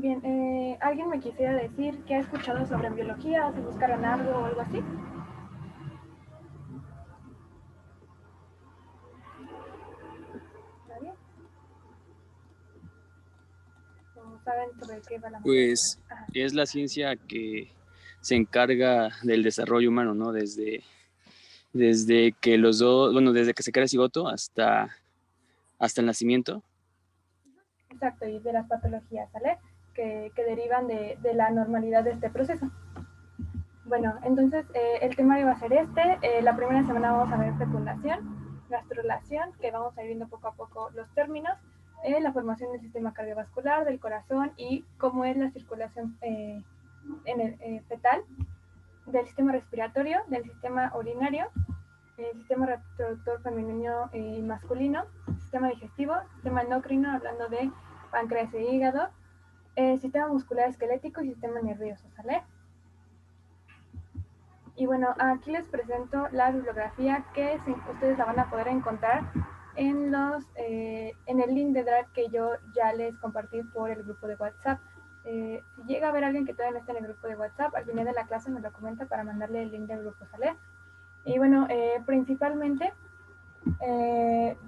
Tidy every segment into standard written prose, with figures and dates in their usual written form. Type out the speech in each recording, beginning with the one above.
Bien, ¿alguien me quisiera decir qué ha escuchado sobre biología, si buscaron algo o algo así? ¿Nadie? ¿O saben sobre qué va la materia? Pues Ajá, es la ciencia que se encarga del desarrollo humano, ¿no? Desde que los dos, bueno, desde que se crea el cigoto hasta el nacimiento. exacto, y de las patologías, ¿sale? Que derivan de la normalidad de este proceso. Bueno, entonces el temario va a ser este. La primera semana vamos a ver fecundación, gastrulación, que vamos a ir viendo poco a poco los términos, la formación del sistema cardiovascular, del corazón y cómo es la circulación en el fetal, del sistema respiratorio, del sistema urinario, el sistema reproductor femenino y masculino, sistema digestivo, sistema endocrino, hablando de páncreas e hígado, sistema muscular esquelético y sistema nervioso, ¿sale? Y bueno, aquí les presento la bibliografía que ustedes la van a poder encontrar en el link de Drive que yo ya les compartí por el grupo de WhatsApp. Si llega a haber alguien que todavía no está en el grupo de WhatsApp, al final de la clase me lo comenta para mandarle el link del grupo, ¿sale? Y bueno, principalmente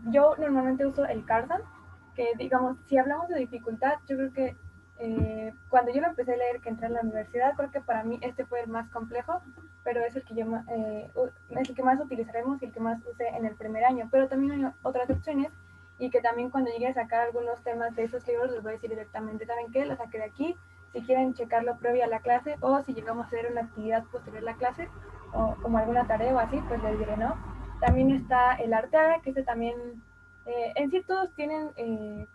yo normalmente uso el Cardan, que digamos, si hablamos de dificultad, yo creo que cuando yo lo empecé a leer que entré en la universidad, creo que para mí este fue el más complejo, pero es el que es el que más utilizaremos y el que más usé en el primer año. Pero también hay otras opciones y que también cuando llegue a sacar algunos temas de esos libros les voy a decir directamente, ¿saben qué? Lo saqué de aquí, si quieren checarlo previo a la clase o si llegamos a hacer una actividad posterior a la clase o como alguna tarea o así, pues les diré, ¿no? También está el Arteaga, que este también, en sí todos tienen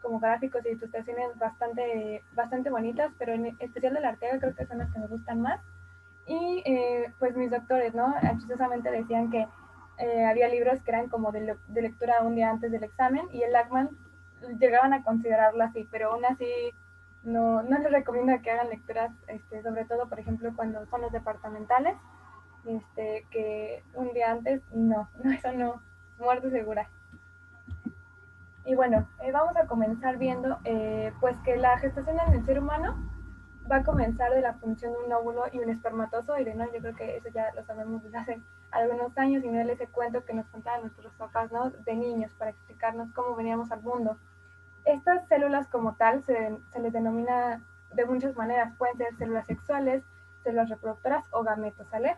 como gráficos y ilustraciones bastante bonitas, pero en especial el Arteaga creo que son las que me gustan más. Y pues mis doctores, ¿no? Chistosamente decían que había libros que eran como de lectura un día antes del examen y el Lachman llegaban a considerarlo así, pero aún así no les recomiendo que hagan lecturas, sobre todo, por ejemplo, cuando son los departamentales, que un día antes, no, eso no, muerte segura. Y bueno, vamos a comenzar viendo pues que la gestación en el ser humano va a comenzar de la función de un óvulo y un espermatozoide, ¿no? Yo creo que eso ya lo sabemos desde hace algunos años y no es ese cuento que nos contaban nuestros papás, ¿no? De niños para explicarnos cómo veníamos al mundo. Estas células como tal se les denomina de muchas maneras, pueden ser células sexuales, células reproductoras o gametos, ¿sale?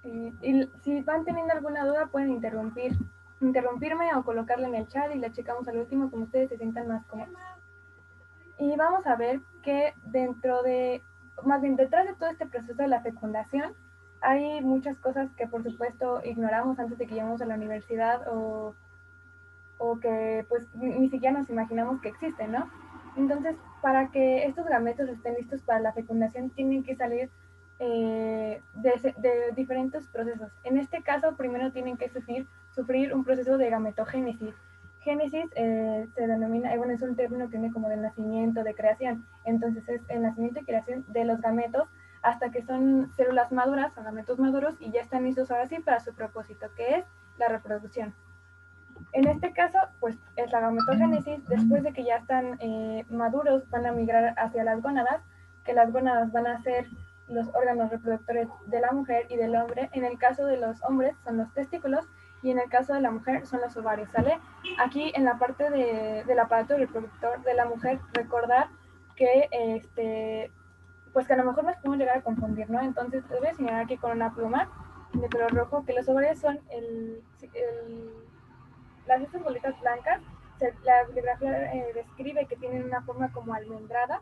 Y si van teniendo alguna duda pueden interrumpirme o colocarla en el chat y la checamos al último como ustedes se sientan más cómodos. Y vamos a ver que más bien detrás de todo este proceso de la fecundación, hay muchas cosas que por supuesto ignoramos antes de que lleguemos a la universidad o que pues ni siquiera nos imaginamos que existen, ¿no? Entonces, para que estos gametos estén listos para la fecundación, tienen que salir de diferentes procesos. En este caso, primero tienen que sufrir un proceso de gametogénesis. Génesis se denomina, bueno, es un término que viene como de nacimiento, de creación. Entonces es el nacimiento y creación de los gametos hasta que son células maduras o gametos maduros y ya están listos ahora sí para su propósito, que es la reproducción. En este caso, pues es la gametogénesis. Después de que ya están maduros, van a migrar hacia las gónadas, que las gónadas van a ser los órganos reproductores de la mujer y del hombre. En el caso de los hombres son los testículos y en el caso de la mujer son los ovarios, ¿sale? Aquí en la parte del aparato reproductor de la mujer, recordar que pues que a lo mejor nos podemos llegar a confundir, ¿no? Entonces les voy a señalar aquí con una pluma de color rojo que los ovarios son las estas bolitas blancas, la bibliografía describe que tienen una forma como almendrada,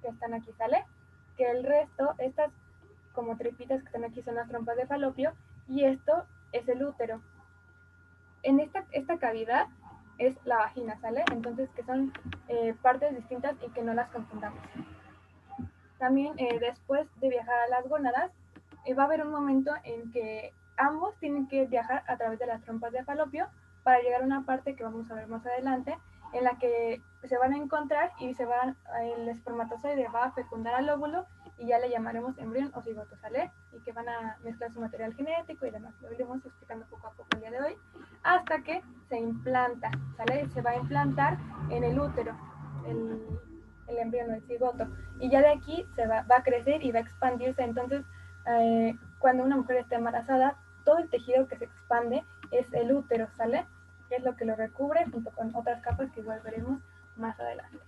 que están aquí, ¿sale? Que el resto, estas como tripitas que están aquí son las trompas de falopio, y esto es el útero. En esta cavidad es la vagina, ¿sale? Entonces que son partes distintas y que no las confundamos. También después de viajar a las gónadas, va a haber un momento en que ambos tienen que viajar a través de las trompas de falopio para llegar a una parte que vamos a ver más adelante, en la que se van a encontrar y el espermatozoide va a fecundar al óvulo y ya le llamaremos embrión o cigoto, ¿sale? Y que van a mezclar su material genético y demás. Lo iremos explicando poco a poco el día de hoy, hasta que se implanta, ¿sale? Se va a implantar en el útero. el embrión o el cigoto. Y ya de aquí va a crecer y va a expandirse. Entonces, cuando una mujer está embarazada, todo el tejido que se expande es el útero, ¿sale? Que es lo que lo recubre junto con otras capas que igual veremos más adelante.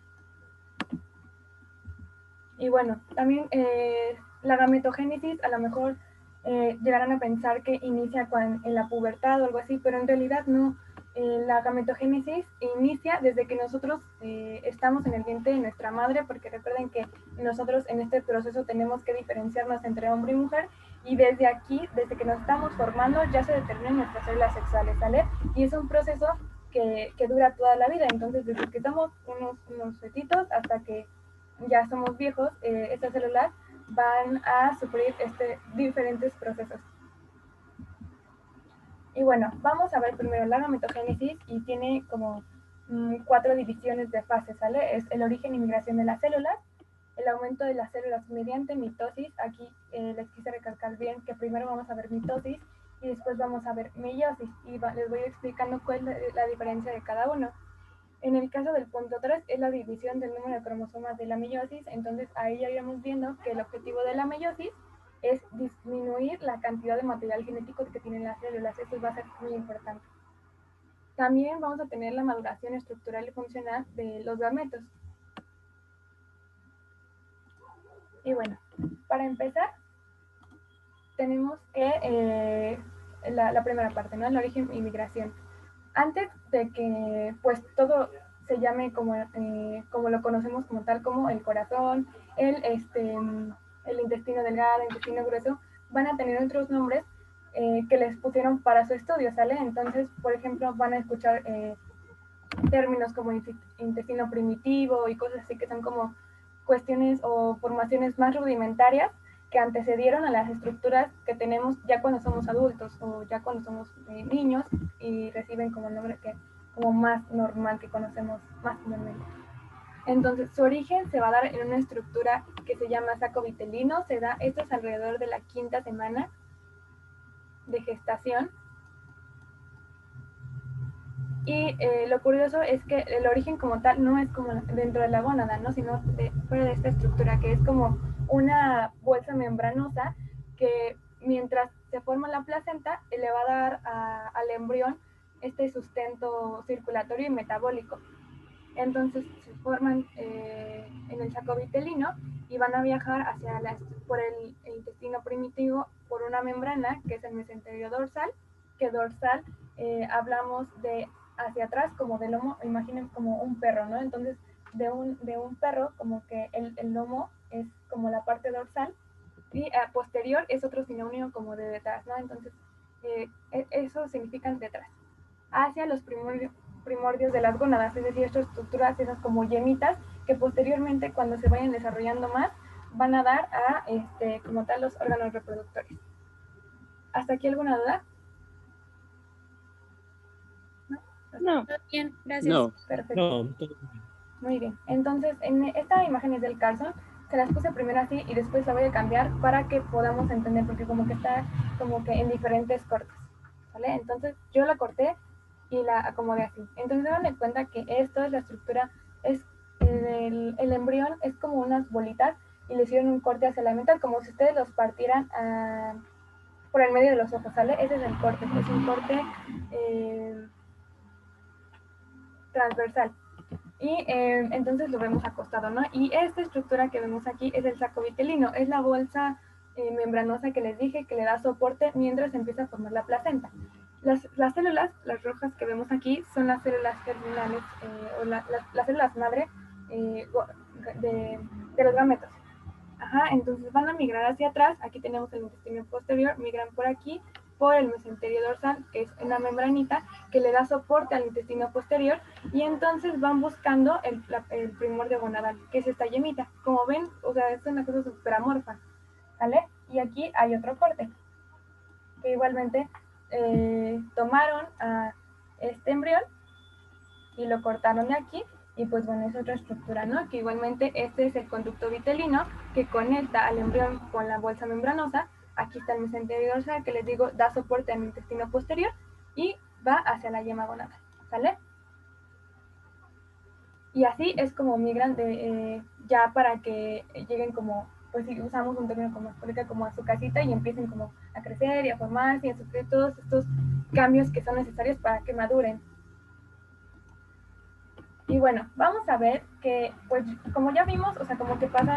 Y bueno, también la gametogénesis a lo mejor llegarán a pensar que inicia en la pubertad o algo así, pero en realidad no. La gametogénesis inicia desde que nosotros estamos en el vientre de nuestra madre, porque recuerden que nosotros en este proceso tenemos que diferenciarnos entre hombre y mujer, y desde aquí, desde que nos estamos formando, ya se determinan nuestras células sexuales, ¿sale? Y es un proceso que dura toda la vida. Entonces, desde que somos unos fetitos hasta que ya somos viejos, estas células van a sufrir diferentes procesos. Y bueno, vamos a ver primero la gametogénesis, y tiene como 4 divisiones de fases, ¿sale? Es el origen y migración de las células, el aumento de las células mediante mitosis. Aquí les quise recalcar bien que primero vamos a ver mitosis y después vamos a ver meiosis, y les voy explicando cuál es la diferencia de cada uno. En el caso del punto 3 es la división del número de cromosomas de la meiosis. Entonces ahí ya iremos viendo que el objetivo de la meiosis es disminuir la cantidad de material genético que tienen las células. Eso va a ser muy importante. También vamos a tener la maduración estructural y funcional de los gametos. Y bueno, para empezar, tenemos que la primera parte, ¿no? El origen y migración. Antes de que pues todo se llame como lo conocemos como tal, como el corazón, el intestino delgado, el intestino grueso, van a tener otros nombres que les pusieron para su estudio, ¿sale? Entonces, por ejemplo, van a escuchar términos como intestino primitivo y cosas así, que son como cuestiones o formaciones más rudimentarias que antecedieron a las estructuras que tenemos ya cuando somos adultos o ya cuando somos niños, y reciben como el nombre como más normal que conocemos más comúnmente. Entonces, su origen se va a dar en una estructura que se llama saco vitelino. Esto es alrededor de la 5ª semana de gestación. Y lo curioso es que el origen como tal no es como dentro de la gónada, ¿no? Sino fuera de esta estructura, que es como una bolsa membranosa que mientras se forma la placenta le va a dar al embrión este sustento circulatorio y metabólico. Entonces se forman en el saco vitelino y van a viajar por el intestino primitivo por una membrana que es el mesenterio dorsal, que dorsal hablamos de hacia atrás como del lomo. Imaginen como un perro, ¿no? Entonces de un perro como que el lomo es como la parte dorsal, y posterior es otro sinónimo como de detrás, ¿no? Entonces eso significa detrás. Hacia los primordios de las gónadas, es decir, estas estructuras, esas como yemitas, que posteriormente cuando se vayan desarrollando más van a dar a como tal los órganos reproductores. ¿Hasta aquí alguna duda? No. Todo bien, gracias. No. Perfecto. No, todo bien. Muy bien. Entonces, en esta imagen es del Carlson. Se las puse primero así y después la voy a cambiar para que podamos entender, porque como que está como que en diferentes cortes, ¿vale? Entonces, yo la corté y la acomodé así. Entonces, hagan cuenta que esto es la estructura, es el embrión es como unas bolitas y le hicieron un corte hacia la mitad, como si ustedes los partieran por el medio de los ojos, ¿sale? Ese es el corte, es un corte transversal. Y entonces lo vemos acostado, ¿no? Y esta estructura que vemos aquí es el saco vitelino, es la bolsa membranosa que les dije que le da soporte mientras empieza a formar la placenta. Las células, las rojas que vemos aquí, son las células germinales o las células madre de los gametos. Ajá, entonces van a migrar hacia atrás. Aquí tenemos el intestino posterior, migran por aquí, por el mesenterio dorsal, que es una membranita que le da soporte al intestino posterior, y entonces van buscando el primordio gonadal, que es esta yemita. Como ven, o sea, es una cosa súper amorfa, ¿vale? Y aquí hay otro corte, que igualmente tomaron a este embrión y lo cortaron de aquí, y pues bueno, es otra estructura, ¿no? Que igualmente este es el conducto vitelino que conecta al embrión con la bolsa membranosa. Aquí está el mesenterio dorsal, que les digo, da soporte al intestino posterior y va hacia la yema gonadal, ¿sale? Y así es como migran ya para que lleguen como, pues si usamos un término como ahorita, como a su casita y empiecen como a crecer y a formarse y a sufrir todos estos cambios que son necesarios para que maduren. Y bueno, vamos a ver que, pues como ya vimos, o sea, como que pasa,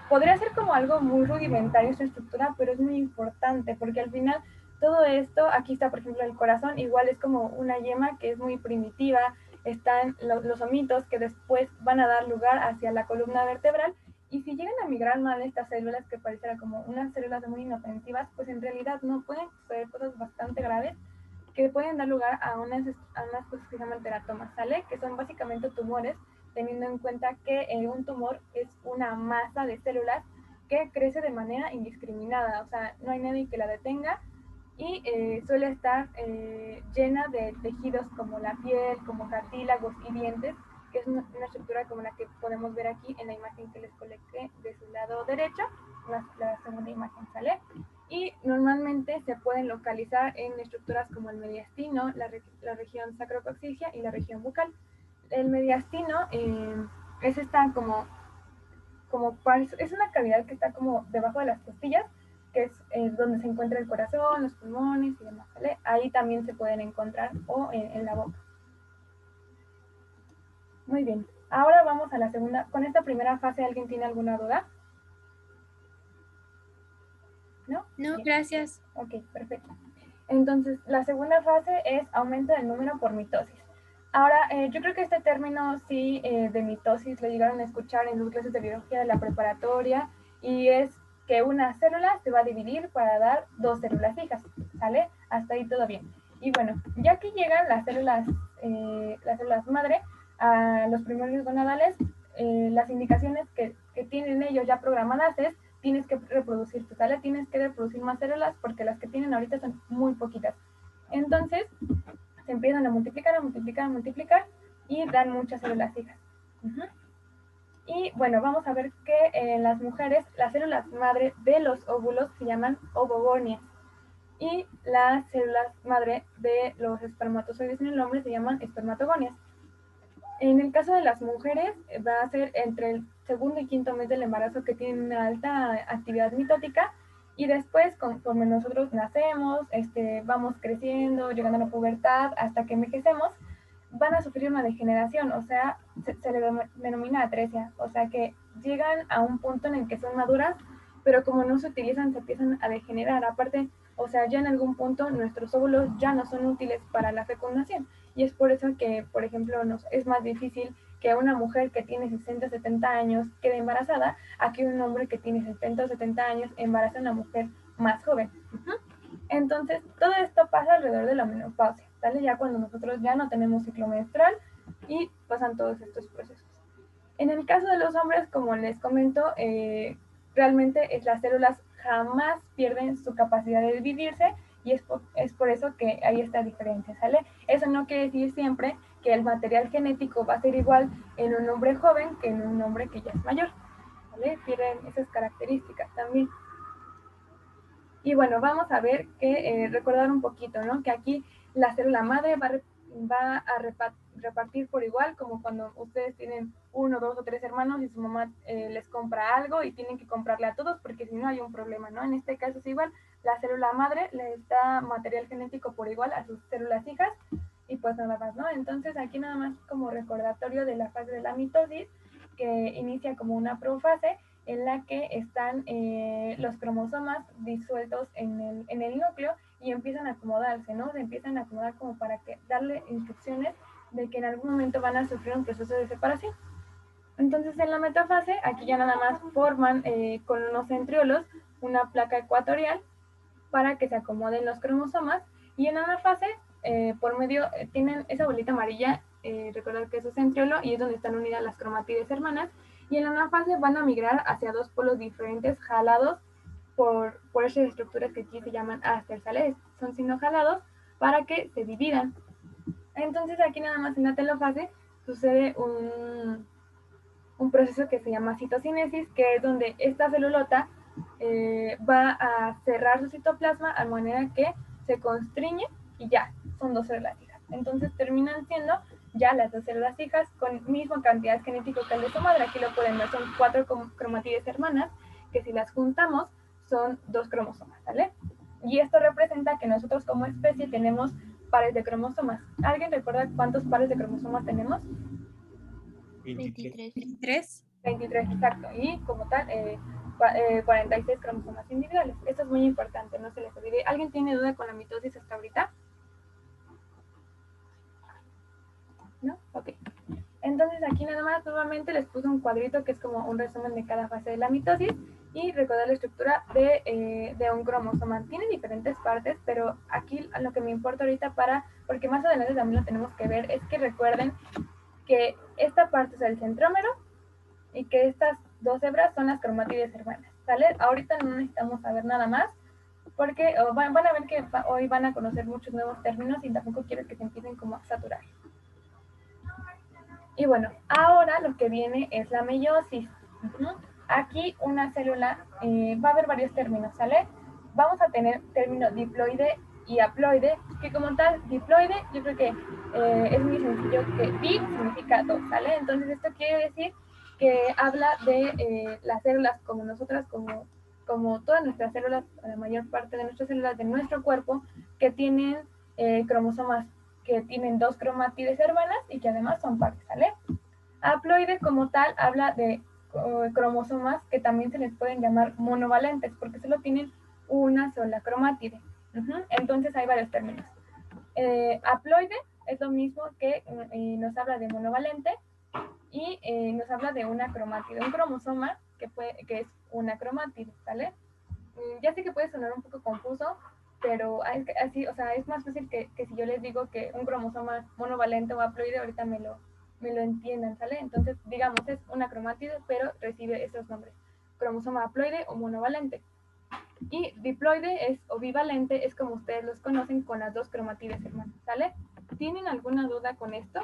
podría ser como algo muy rudimentario esta estructura, pero es muy importante porque al final todo esto, aquí está por ejemplo el corazón, igual es como una yema que es muy primitiva, están los omitos que después van a dar lugar hacia la columna vertebral, y si llegan a migrar mal estas células que parecieran como unas células muy inofensivas, pues en realidad no pueden suceder cosas bastante graves que pueden dar lugar a unas cosas que se llaman teratomas, ¿sale? Que son básicamente tumores, teniendo en cuenta que un tumor es una masa de células que crece de manera indiscriminada, o sea, no hay nadie que la detenga y suele estar llena de tejidos como la piel, como cartílagos y dientes, que es una estructura como la que podemos ver aquí en la imagen que les coloqué de su lado derecho, la segunda imagen, ¿sale? Y normalmente se pueden localizar en estructuras como el mediastino, la región sacrocoxigia y la región bucal. El mediastino es esta es una cavidad que está como debajo de las costillas, que es donde se encuentra el corazón, los pulmones y demás, ¿vale? Ahí también se pueden encontrar o en la boca. Muy bien, ahora vamos a la segunda. Con esta primera fase, ¿alguien tiene alguna duda? ¿No? No, Bien. gracias. Ok, perfecto. Entonces, la segunda fase es aumento del número por mitosis. Ahora, yo creo que este término sí de mitosis lo llegaron a escuchar en sus clases de biología de la preparatoria, y es que una célula se va a dividir para dar dos células hijas, ¿sale? Hasta ahí todo bien. Y bueno, ya que llegan las células madre a los primorios gonadales, las indicaciones que tienen ellos ya programadas es: tienes que reproducirte, ¿sale? Tienes que reproducir más células porque las que tienen ahorita son muy poquitas. Entonces, se empiezan a multiplicar, a multiplicar, a multiplicar y dan muchas células hijas. Y bueno, vamos a ver que en las mujeres las células madre de los óvulos se llaman ovogonias y las células madre de los espermatozoides en el hombre se llaman espermatogonias. En el caso de las mujeres, va a ser entre el segundo y quinto mes del embarazo que tienen una alta actividad mitótica, y después, conforme nosotros nacemos, vamos creciendo, llegando a la pubertad, hasta que envejecemos, van a sufrir una degeneración, o sea, se le denomina atresia, o sea que llegan a un punto en el que son maduras, pero como no se utilizan, se empiezan a degenerar. Aparte, o sea, ya en algún punto nuestros óvulos ya no son útiles para la fecundación. Y es por eso que, por ejemplo, es más difícil que una mujer que tiene 60, 70 años quede embarazada a que un hombre que tiene 70 o 70 años embarace a una mujer más joven. Entonces, todo esto pasa alrededor de la menopausia, ¿sale? Ya cuando nosotros ya no tenemos ciclo menstrual y pasan todos estos procesos. En el caso de los hombres, como les comento, realmente las células jamás pierden su capacidad de dividirse, y es por eso que hay esta diferencia, ¿sale? Eso no quiere decir siempre que el material genético va a ser igual en un hombre joven que en un hombre que ya es mayor, ¿vale? Pierden esas características también. Y bueno, vamos a ver que recordar un poquito, ¿no? Que aquí la célula madre va a repartir por igual, como cuando ustedes tienen uno, dos o tres hermanos y su mamá les compra algo y tienen que comprarle a todos porque si no hay un problema, ¿no? En este caso es igual, la célula madre les da material genético por igual a sus células hijas y pues nada más, ¿no? Entonces aquí nada más como recordatorio de la fase de la mitosis, que inicia como una profase en la que están los cromosomas disueltos en el núcleo y empiezan a acomodarse, ¿no? Se empiezan a acomodar como para darle instrucciones de que en algún momento van a sufrir un proceso de separación. Entonces en la metafase, aquí ya nada más forman con unos centriolos una placa ecuatorial para que se acomoden los cromosomas, y en anafase, por medio, tienen esa bolita amarilla, recordar que es su centriolo y es donde están unidas las cromatides hermanas, y en la anafase van a migrar hacia dos polos diferentes jalados por esas estructuras que aquí se llaman astersales, son signos jalados para que se dividan. Entonces aquí nada más en la telofase sucede un proceso que se llama citocinesis, que es donde esta celulota va a cerrar su citoplasma a manera que se constriñe y ya, son dos células hijas. Entonces terminan siendo ya las dos células hijas con misma cantidad genética que el de su madre. Aquí lo pueden ver, son 4 cromátides hermanas, que si las juntamos son 2 cromosomas, ¿vale? Y esto representa que nosotros como especie tenemos pares de cromosomas. ¿Alguien recuerda cuántos pares de cromosomas tenemos? 23. 23, exacto. Y como tal, 46 cromosomas individuales. Esto es muy importante, no se les olvide. ¿Alguien tiene duda con la mitosis hasta ahorita? ¿No? Ok. Entonces aquí nada más nuevamente les puse un cuadrito que es como un resumen de cada fase de la mitosis y recordar la estructura de un cromosoma. Tiene diferentes partes, pero aquí lo que me importa ahorita porque más adelante también lo tenemos que ver, es que recuerden que esta parte es el centrómero y que estas 2 hebras son las cromátides hermanas, ¿sale? Ahorita no necesitamos saber nada más porque van a ver que hoy van a conocer muchos nuevos términos y tampoco quiero que se empiecen como a saturar. Y bueno, ahora lo que viene es la meiosis. Aquí una célula, va a haber varios términos, ¿sale? Vamos a tener término diploide y haploide, que como tal, diploide, yo creo que es muy sencillo, que di significa 2, ¿sale? Entonces esto quiere decir que habla de las células como nosotras, como todas nuestras células, la mayor parte de nuestras células de nuestro cuerpo, que tienen cromosomas que tienen 2 cromátides hermanas y que además son pares, ¿sale? Haploide como tal habla de cromosomas que también se les pueden llamar monovalentes porque solo tienen una sola cromátide. Entonces hay varios términos. Haploide es lo mismo que nos habla de monovalente y nos habla de una cromátide, un cromosoma que es una cromátide, ¿vale? Ya sé que puede sonar un poco confuso, pero así, o sea, es más fácil que si yo les digo que un cromosoma monovalente o haploide, ahorita me lo entiendan, ¿sale? Entonces, digamos, es una cromátide, pero recibe esos nombres, cromosoma haploide o monovalente. Y diploide o bivalente es como ustedes los conocen con las 2 cromátides hermanas, ¿sale? ¿Tienen alguna duda con esto?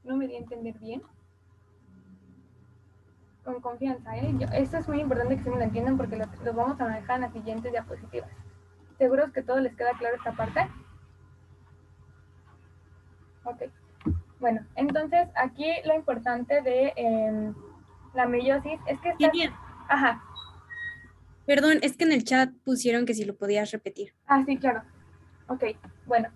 No me di a entender bien. Con confianza, ¿eh? Esto es muy importante que se me lo entiendan porque los vamos a manejar en las siguientes diapositivas. ¿Seguros que todo les queda claro esta parte? Ok. Bueno, entonces aquí lo importante de la meiosis es que esta... Genial. Ajá. Perdón, es que en el chat pusieron que si lo podías repetir. Ah, sí, claro. Ok, bueno.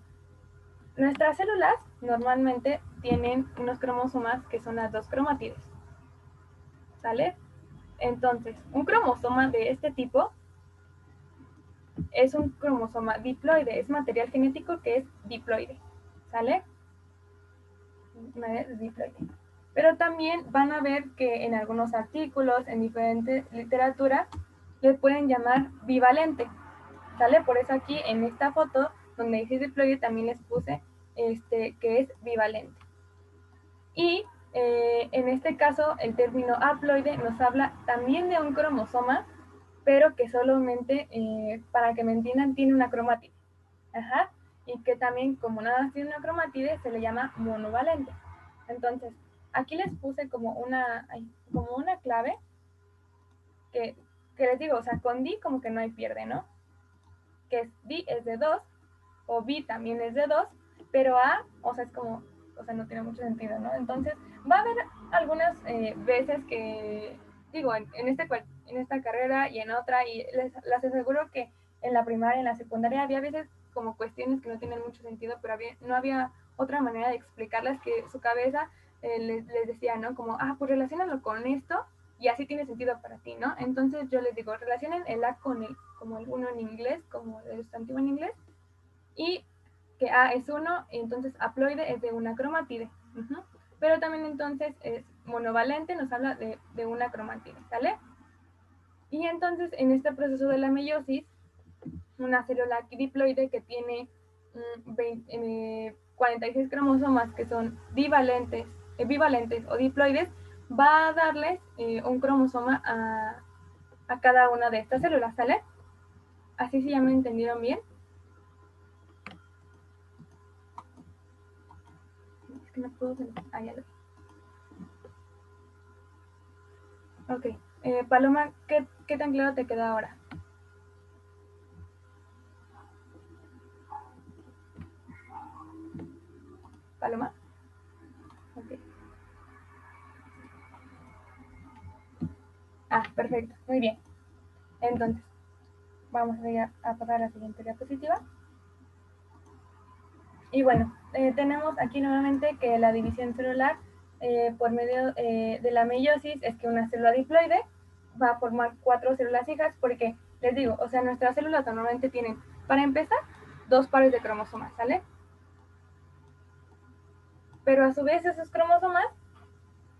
Nuestras células normalmente tienen unos cromosomas que son las 2 cromátides. ¿Sale? Entonces, un cromosoma de este tipo es un cromosoma diploide, es material genético que es diploide, ¿sale? Diploide. Pero también van a ver que en algunos artículos, en diferentes literatura, le pueden llamar bivalente, ¿sale? Por eso aquí en esta foto, donde dice diploide, también les puse que es bivalente. Y en este caso, el término haploide nos habla también de un cromosoma, pero que solamente, para que me entiendan, tiene una cromátide. Ajá. Y que también, como nada más tiene una cromátide, se le llama monovalente. Entonces, aquí les puse como una clave que les digo, o sea, con di como que no hay pierde, ¿no? Que es di es de 2, o bi también es de 2, pero a, o sea, es como, o sea, no tiene mucho sentido, ¿no? Entonces, va a haber algunas veces que, digo, en esta carrera y en otra, y les aseguro que en la primaria, en la secundaria, había veces como cuestiones que no tienen mucho sentido, pero no había otra manera de explicarlas que su cabeza les decía, ¿no? Como, pues relaciónalo con esto y así tiene sentido para ti, ¿no? Entonces yo les digo, relacionen el A como el uno en inglés, como el sustantivo en inglés, y que A es 1, entonces haploide es de una cromátide. Pero también entonces es monovalente, nos habla de una cromátide, ¿sale? Y entonces en este proceso de la meiosis, una célula diploide que tiene 46 cromosomas que son bivalentes o diploides, va a darles un cromosoma a cada una de estas células, ¿sale? Así sí ya me entendieron bien. Es que no puedo... ya lo... Ok. Paloma, ¿qué tan claro te queda ahora? Paloma. Ah, perfecto, muy bien. Entonces, vamos a pasar a la siguiente diapositiva. Y bueno, tenemos aquí nuevamente que la división celular por medio de la meiosis es que una célula diploide va a formar 4 células hijas porque, les digo, o sea, nuestras células normalmente tienen, para empezar, 2 pares de cromosomas, ¿sale? Pero a su vez esos cromosomas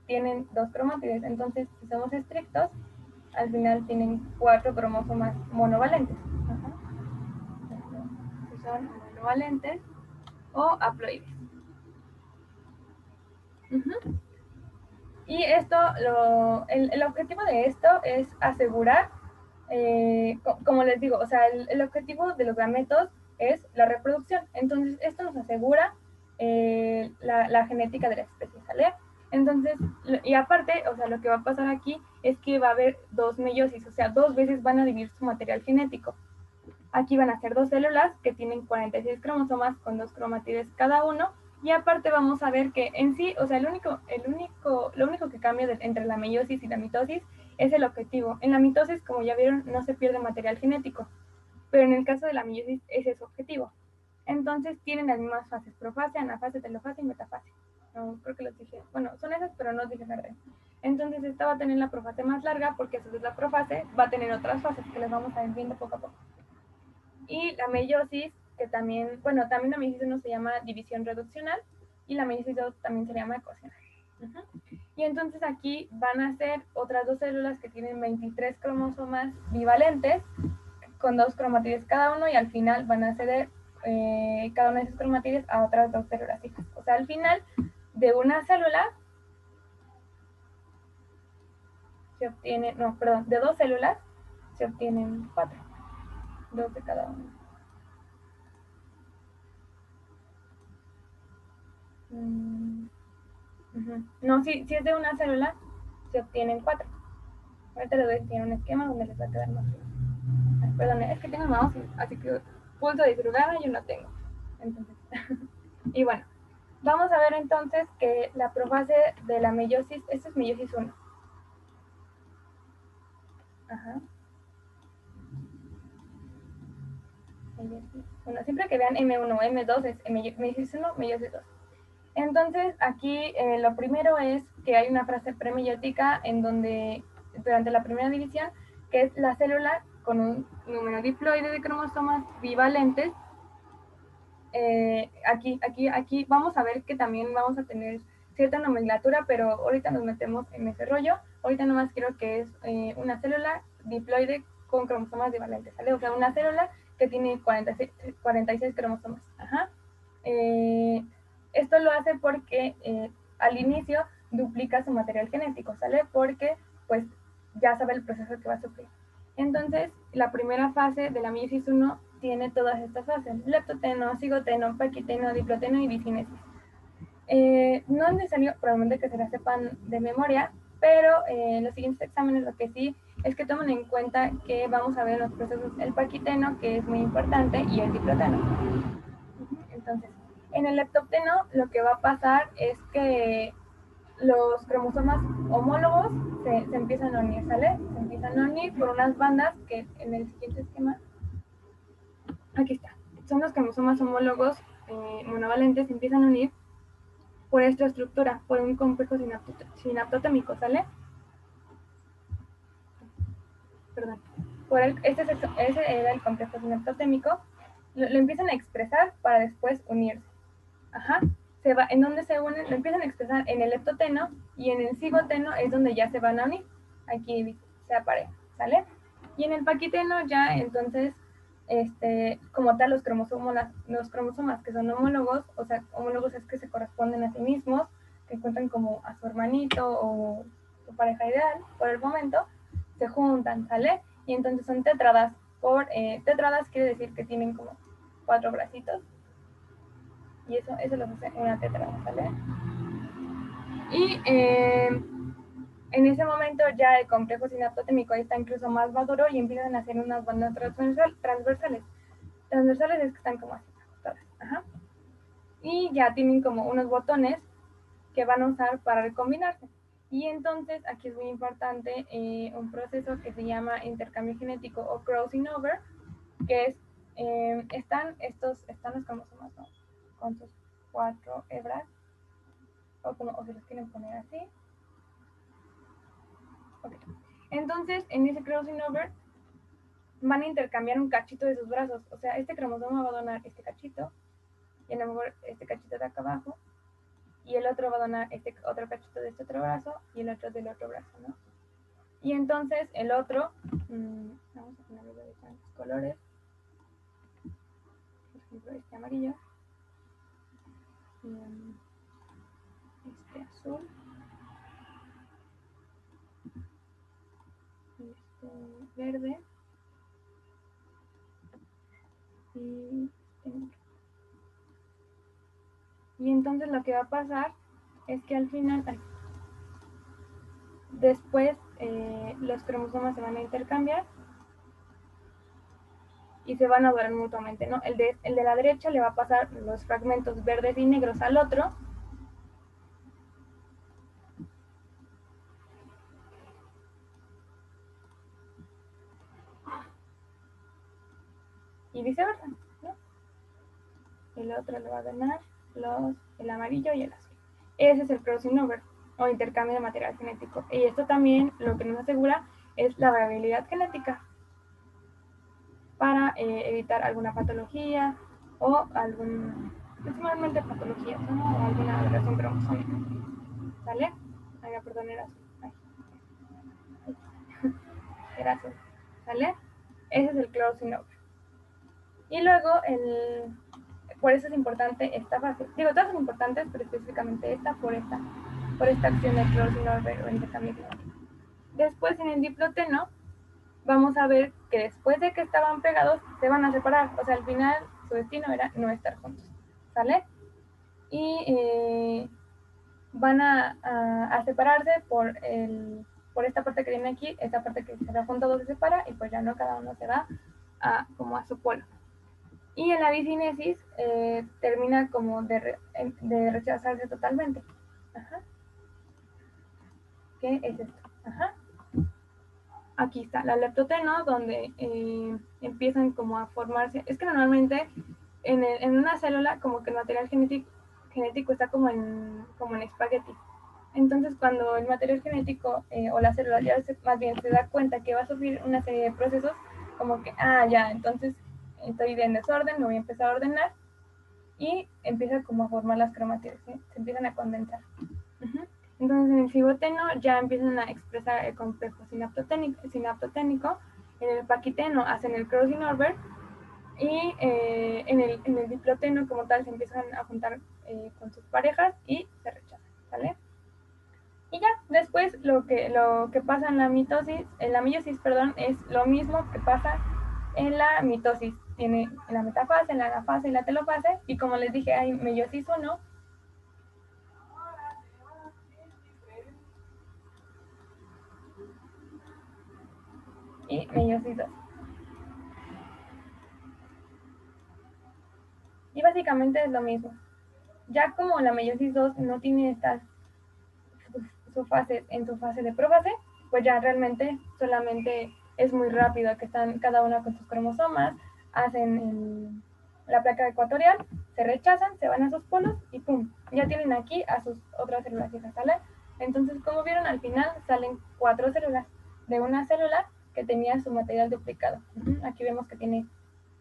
tienen 2 cromátides, entonces si somos estrictos, al final tienen 4 cromosomas monovalentes. Ajá. Si son monovalentes o haploides. Uh-huh. Y esto, el objetivo de esto es asegurar, como les digo, o sea, el objetivo de los gametos es la reproducción. Entonces, esto nos asegura la genética de la especie, ¿sale? Entonces, y aparte, o sea, lo que va a pasar aquí es que va a haber 2 meiosis, o sea, 2 veces van a dividir su material genético. Aquí van a ser 2 células que tienen 46 cromosomas con 2 cromátides cada uno. Y aparte vamos a ver que en sí, o sea, lo único que cambia entre la meiosis y la mitosis es el objetivo. En la mitosis, como ya vieron, no se pierde material genético, pero en el caso de la meiosis ese es su objetivo. Entonces tienen las mismas fases, profase, anafase, telofase y metafase. No, creo que los dije, bueno, son esas, pero no os dije nada. Entonces esta va a tener la profase más larga porque a su vez la profase va a tener otras fases que las vamos a ir viendo poco a poco. Y la meiosis, que también, bueno, también la meiosis 1 se llama división reduccional y la meiosis 2 también se llama ecuacional. Y entonces aquí van a ser otras 2 células que tienen 23 cromosomas bivalentes con 2 cromátides cada uno y al final van a ceder cada una de esos cromátides a otras 2 células hijas. O sea, al final de una célula se obtiene, no, perdón, de 2 células se obtienen 4, 2 de cada una. No, si es de una célula, se obtienen 4. Ahorita les voy a enseñar un esquema donde les va a quedar más claro. Perdón, es que tengo el mouse, así que pulso de disfrugada yo no tengo. Entonces, y bueno, vamos a ver entonces que la profase de la meiosis, esta es meiosis 1. Ajá. Bueno, siempre que vean M1 o M2 es meiosis 1, meiosis 2. Entonces, aquí lo primero es que hay una frase premeiótica en donde, durante la primera división, que es la célula con un número diploide de cromosomas bivalentes. Aquí vamos a ver que también vamos a tener cierta nomenclatura, pero ahorita nos metemos en ese rollo. Ahorita nomás quiero que es una célula diploide con cromosomas bivalentes, ¿sale? O sea, una célula que tiene 46 cromosomas. Ajá. Esto lo hace porque al inicio duplica su material genético, ¿sale? Porque pues ya sabe el proceso que va a sufrir. Entonces, la primera fase de la meiosis 1 tiene todas estas fases: leptoteno, cigoteno, paquiteno, diploteno y bicinesis. No es necesario probablemente que se las sepan de memoria, pero en los siguientes exámenes lo que sí es que tomen en cuenta que vamos a ver los procesos el paquiteno, que es muy importante, y el diploteno. Entonces, en el leptoteno lo que va a pasar es que los cromosomas homólogos se empiezan a unir, ¿sale? Se empiezan a unir por unas bandas que en el siguiente esquema, aquí está, son los cromosomas homólogos monovalentes, se empiezan a unir por esta estructura, por un complejo sinaptotémico, ¿sale? Perdón. Ese era el complejo sinaptotémico, lo empiezan a expresar para después unirse. Ajá. ¿En dónde se unen? Lo empiezan a expresar en el leptoteno y en el cigoteno es donde ya se van a unir. Aquí se apareja, ¿sale? Y en el paquiteno ya entonces, como tal, los cromosomas que son homólogos, o sea, homólogos es que se corresponden a sí mismos, que encuentran como a su hermanito o su pareja ideal por el momento, se juntan, ¿sale? Y entonces son tetradas. Tetradas quiere decir que tienen como 4 bracitos. Y eso lo hace una tetrada, ¿sale? Y en ese momento ya el complejo sinaptotémico está incluso más maduro y empiezan a hacer unas bandas transversales. Transversales es que están como así, todas. Ajá. Y ya tienen como unos botones que van a usar para recombinarse. Y entonces aquí es muy importante un proceso que se llama intercambio genético o crossing over, que es, están los cromosomas, ¿no? Con sus 4 hebras, o se los quieren poner así. Okay. Entonces, en ese crossing over van a intercambiar un cachito de sus brazos. O sea, este cromosoma va a donar este cachito, y a lo mejor este cachito de acá abajo, y el otro va a donar este otro cachito de este otro brazo, y el otro del otro brazo, ¿no? Y entonces el otro, vamos a ponerlo de diferentes colores, por ejemplo este amarillo, este azul, este verde, y este negro. Y entonces lo que va a pasar es que al final, después los cromosomas se van a intercambiar y se van a donar mutuamente, ¿no? El de la derecha le va a pasar los fragmentos verdes y negros al otro, y viceversa, ¿no? El otro le va a donar el amarillo y el azul. Ese es el crossing over o intercambio de material genético. Y esto también lo que nos asegura es la variabilidad genética para evitar alguna patología o principalmente patologías, ¿no? O alguna alteración cromosómica. ¿Sale? Ay, perdón, era azul. Era azul. ¿Sale? Ese es el crossing over. Y luego por eso es importante esta fase. Digo, todas son importantes, pero específicamente esta por esta acción de crossing over o intercambio genético. Después en el diploteno vamos a ver que después de que estaban pegados se van a separar. O sea, al final su destino era no estar juntos. ¿Sale? Y van a separarse por esta parte que viene aquí, esta parte que se va juntado se separa y pues ya no, cada uno se va como a su polo. Y en la bicinesis termina como de rechazarse totalmente. Ajá. ¿Qué es esto? Ajá. Aquí está la leptoteno, donde empiezan como a formarse. Es que normalmente en una célula como que el material genético está como en espagueti. Entonces cuando el material genético o la célula ya más bien se da cuenta que va a sufrir una serie de procesos, como que, ya, entonces estoy en desorden, me voy a empezar a ordenar y empieza como a formar las cromátides, ¿sí? Se empiezan a condensar. Entonces en el ciboteno ya empiezan a expresar el complejo sinaptoténico, en el paquiteno hacen el crossing over y en el diploteno como tal se empiezan a juntar con sus parejas y se rechazan, ¿vale? Y ya, después lo que pasa en la meiosis, perdón, es lo mismo que pasa en la mitosis. Tiene la metafase, la anafase y la telofase, y como les dije, hay meiosis 1, y meiosis 2. Y básicamente es lo mismo. Ya como la meiosis 2 no tiene estas en su fase de prófase, pues ya realmente solamente es muy rápido que están cada una con sus cromosomas, hacen la placa ecuatorial, se rechazan, se van a sus polos y pum, ya tienen aquí a sus otras células hijas, ¿sale? Entonces, como vieron, al final salen 4 células de una célula que tenía su material duplicado. Aquí vemos que tiene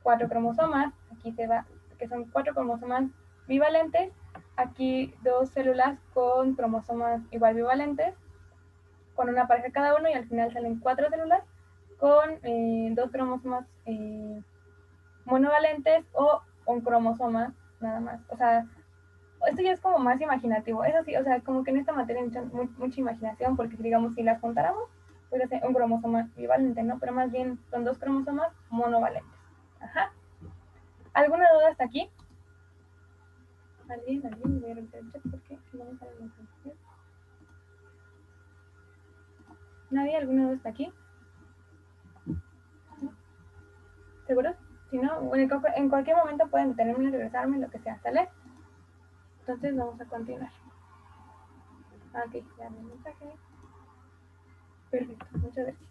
4 cromosomas, aquí que son 4 cromosomas bivalentes, aquí 2 células con cromosomas igual bivalentes, con una pareja cada uno, y al final salen 4 células con 2 cromosomas monovalentes o un cromosoma nada más. O sea, esto ya es como más imaginativo. Eso sí, o sea, como que en esta materia hay mucha imaginación, porque digamos, si las juntáramos, puede ser un cromosoma bivalente, ¿no? Pero más bien son 2 cromosomas monovalentes. Ajá. ¿Alguna duda hasta aquí? ¿Alguien? Voy a revisar el chat porque no me sale la información. ¿Nadie? ¿Alguna duda hasta aquí? ¿Seguros? Si no, bueno, en cualquier momento pueden detenerme, regresarme, lo que sea, ¿sale? Entonces vamos a continuar. Ok, ya mi mensaje. Perfecto, muchas gracias.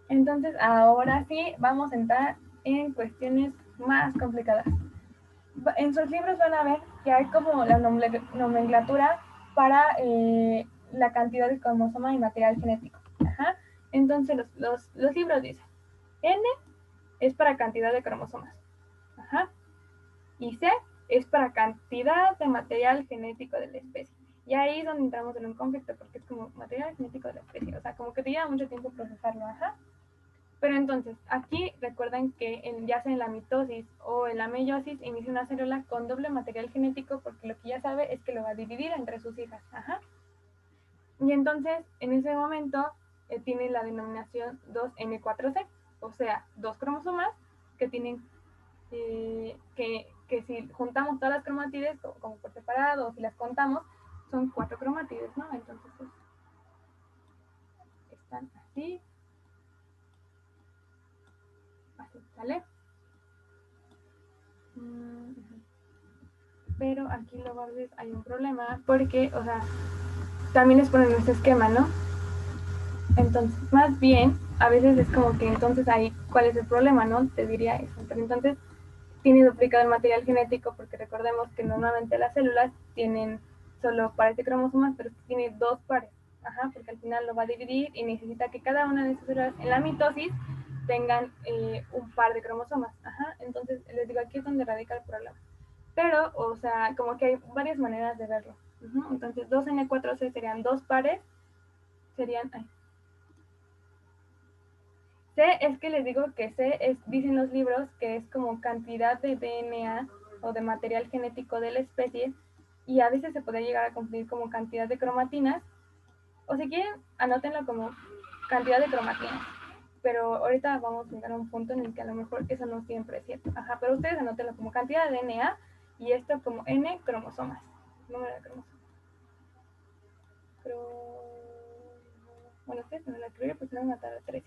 Entonces, ahora sí, vamos a entrar en cuestiones más complicadas. En sus libros van a ver que hay como la nomenclatura para la cantidad de cromosoma y material genético. Ajá. Entonces, los libros dicen, N es para cantidad de cromosomas. Ajá. Y C es para cantidad de material genético de la especie. Y ahí es donde entramos en un conflicto, porque es como material genético de la especie. O sea, como que te lleva mucho tiempo procesarlo. Ajá. Pero entonces, aquí recuerden que ya sea en la mitosis o en la meiosis, inicia una célula con doble material genético porque lo que ya sabe es que lo va a dividir entre sus hijas. Ajá. Y entonces, en ese momento, tiene la denominación 2N4C, o sea, dos cromosomas que tienen, que si juntamos todas las cromatides, como por separado, o si las contamos, son 4 cromatides, ¿no? Entonces, pues, están así. Así, ¿sale? Pero aquí luego a veces hay un problema porque, o sea, también es poner este esquema, ¿no? Entonces, más bien, a veces es como que entonces ahí, ¿cuál es el problema, no? Te diría eso. Pero entonces, tiene duplicado el material genético porque recordemos que normalmente las células tienen solo pares de cromosomas, pero tiene 2 pares. Ajá, porque al final lo va a dividir y necesita que cada una de esas células en la mitosis tengan un par de cromosomas. Ajá, entonces les digo, aquí es donde radica el problema. Pero, o sea, como que hay varias maneras de verlo. Entonces, 2N4C serían 2 pares, serían... C es que les digo que C es, dicen los libros, que es como cantidad de DNA o de material genético de la especie, y a veces se puede llegar a confundir como cantidad de cromatinas, o si quieren, anótenlo como cantidad de cromatinas. Pero ahorita vamos a llegar a un punto en el que a lo mejor eso no siempre es cierto. Ajá, pero ustedes anótenlo como cantidad de DNA y esto como N cromosomas, número de cromosomas. Bueno, ustedes no lo escribieron, pues no van a matar a 3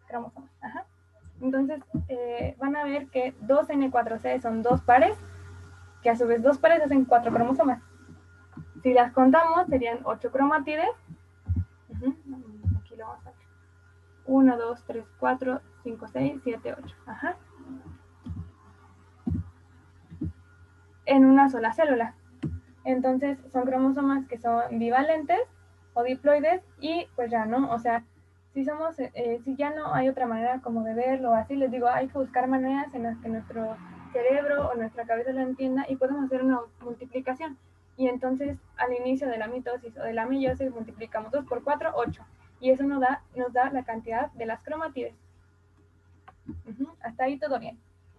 cromosomas. Ajá. Entonces, van a ver que 2N4C son 2 pares, que a su vez 2 pares hacen 4 cromosomas. Si las contamos, serían 8 cromátides. Aquí lo vamos a ver. 1, 2, 3, 4, 5, 6, 7, 8. Ajá. En una sola célula. Entonces, son cromosomas que son bivalentes o diploides y pues ya, ¿no? O sea, si ya no hay otra manera como de verlo, así les digo, hay que buscar maneras en las que nuestro cerebro o nuestra cabeza lo entienda y podemos hacer una multiplicación. Y entonces, al inicio de la mitosis o de la meiosis, multiplicamos 2 por 4, 8. Y eso nos da la cantidad de las cromatides. Hasta ahí todo bien.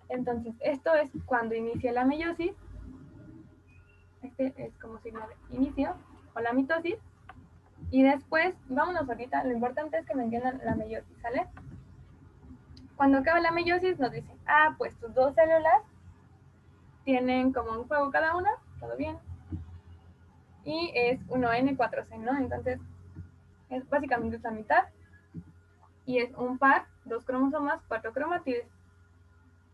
Entonces, esto es cuando inicia la meiosis. Este es como signo de inicio o la mitosis. Y después, vámonos ahorita, lo importante es que me entiendan la meiosis, ¿sale? Cuando acaba la meiosis nos dicen, pues tus 2 células tienen como un juego cada una, todo bien. Y es 1N4C, ¿no? Entonces, básicamente es la mitad. Y es un par, 2 cromosomas, 4 cromatides.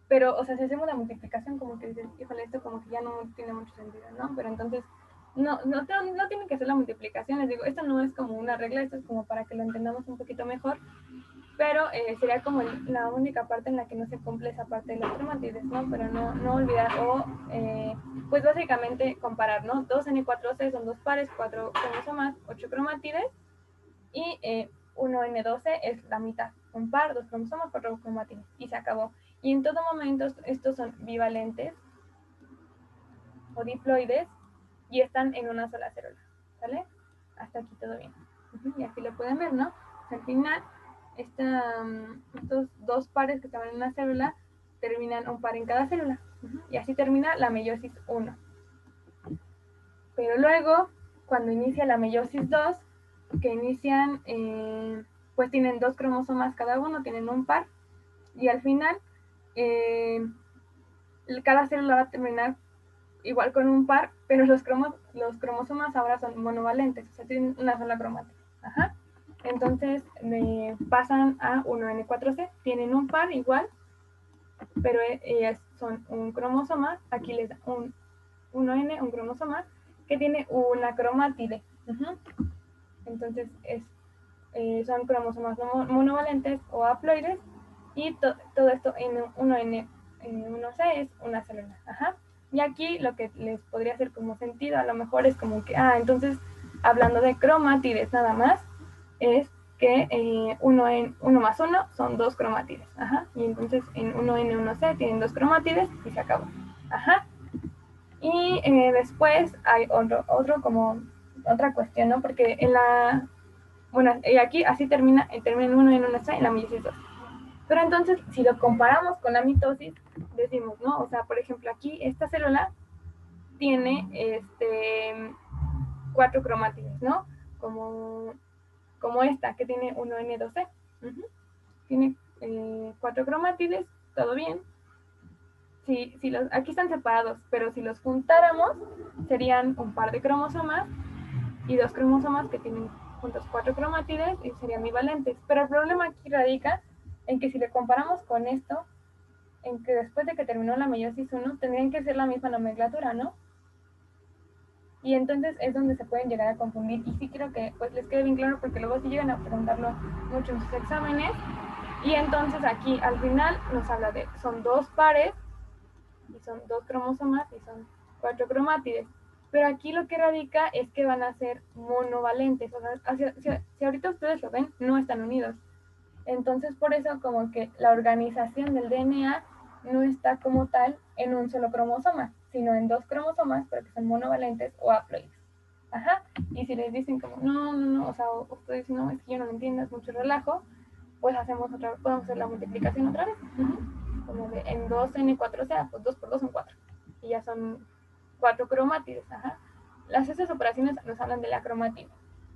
Pero, o sea, si hacemos la multiplicación, como que dicen, híjole, esto como que ya no tiene mucho sentido, ¿no? Pero entonces, no tienen que hacer la multiplicación, les digo, esto no es como una regla, esto es como para que lo entendamos un poquito mejor, pero sería como la única parte en la que no se cumple esa parte de las cromatides, ¿no? Pero no olvidar, pues básicamente comparar, ¿no? 2N4C son 2 pares, 4 cromosomas, 8 cromatides, y 1N12 es la mitad, un par, 2 cromosomas, 4 cromatides, y se acabó. Y en todo momento estos son bivalentes o diploides y están en una sola célula, ¿sale? Hasta aquí todo bien. Y aquí lo pueden ver, ¿no? Al final, estos 2 pares que estaban en una célula terminan un par en cada célula. Y así termina la meiosis 1. Pero luego, cuando inicia la meiosis 2, que inician, pues tienen 2 cromosomas cada uno, tienen un par, y al final, cada célula va a terminar igual con un par, pero los cromosomas ahora son monovalentes, o sea, tienen una sola cromática. Ajá. Entonces pasan a 1N4C, tienen un par igual, pero son un cromosoma, aquí les da un 1N, un cromosoma, que tiene una cromátide. Entonces son cromosomas monovalentes o haploides, y todo esto en 1N1C es una célula. Y aquí lo que les podría hacer como sentido a lo mejor es como que, entonces hablando de cromátides nada más, es que 1 más 1 son 2 cromátides. Y entonces en 1N1C tienen 2 cromátides y se acabó. Y después hay como otra cuestión, ¿no? Porque y aquí así termina en 1N1C en la meiosis 2. Pero entonces, si lo comparamos con la mitosis, decimos, ¿no? O sea, por ejemplo, aquí esta célula tiene 4 cromátides, ¿no? Como esta, que tiene 1N2C. Tiene 4 cromátides, todo bien. Aquí están separados, pero si los juntáramos, serían un par de cromosomas y 2 cromosomas que tienen juntos 4 cromátides y serían bivalentes. Pero el problema aquí radica en que si le comparamos con esto, en que después de que terminó la meiosis 1, tendrían que ser la misma nomenclatura, ¿no? Y entonces es donde se pueden llegar a confundir. Y sí creo que pues les quede bien claro, porque luego sí llegan a preguntarlo mucho en sus exámenes. Y entonces aquí al final nos habla de, son 2 pares, y son 2 cromosomas, y son 4 cromátides. Pero aquí lo que radica es que van a ser monovalentes. O sea, si ahorita ustedes lo ven, no están unidos. Entonces, por eso como que la organización del DNA no está como tal en un solo cromosoma, sino en 2 cromosomas, pero que son monovalentes o haploides. Y si les dicen como, no, o sea, ustedes dicen, no, es que yo no lo entiendo, es mucho relajo, pues podemos hacer la multiplicación otra vez. Como de en 2N4C, pues 2 por 2 son 4. Y ya son 4 cromátides. Estas operaciones nos hablan de la cromática.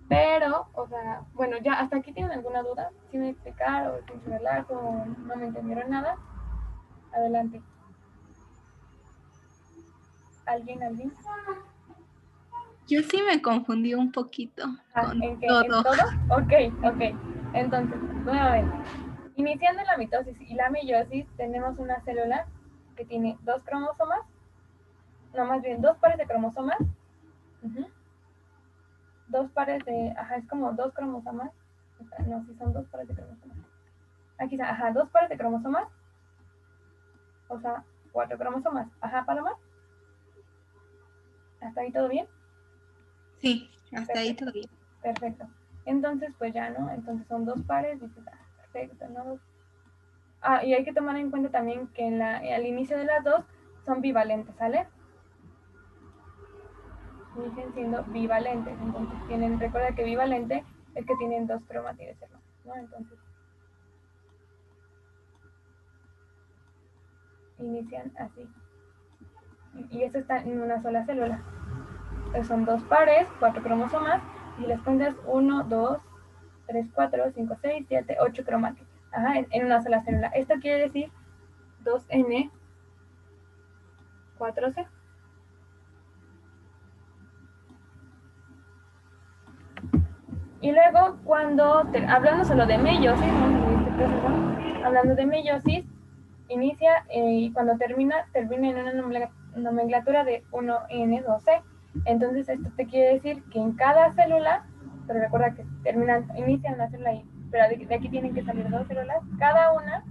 Pero, o sea, bueno, ya hasta aquí tienen alguna duda, si me explicar o si me relajo o no me entendieron nada, adelante. ¿Alguien? Yo sí me confundí un poquito con ¿En qué? todo. ¿En todo? Ok. Entonces, nuevamente, iniciando la mitosis y la meiosis, tenemos una célula que tiene 2 cromosomas, no, más bien 2 pares de cromosomas, 2 pares de, es como 2 cromosomas, no, sí son 2 pares de cromosomas. Aquí está, 2 pares de cromosomas, o sea, 4 cromosomas. Paloma. ¿Hasta ahí todo bien? Sí, hasta ahí todo bien. Perfecto. Entonces, pues ya, ¿no? Entonces son 2 pares, dices, perfecto, ¿no? Y hay que tomar en cuenta también que al inicio de las 2 son bivalentes, ¿sale? Inician siendo bivalentes. Entonces recuerda que bivalente es que tienen 2 cromátides, ¿no? Entonces, inician así. Y eso está en una sola célula. Entonces son 2 pares, 4 cromosomas, y les cuentas 1, 2, 3, 4, 5, 6, 7, 8 cromáticos. En una sola célula. Esto quiere decir 2N, 4C. Y luego, hablando solo de meiosis, hablando de meiosis, inicia y cuando termina en una nomenclatura de 1N2C. Entonces, esto te quiere decir que en cada célula, pero recuerda que inicia una célula ahí, pero de aquí tienen que salir 2 células, cada una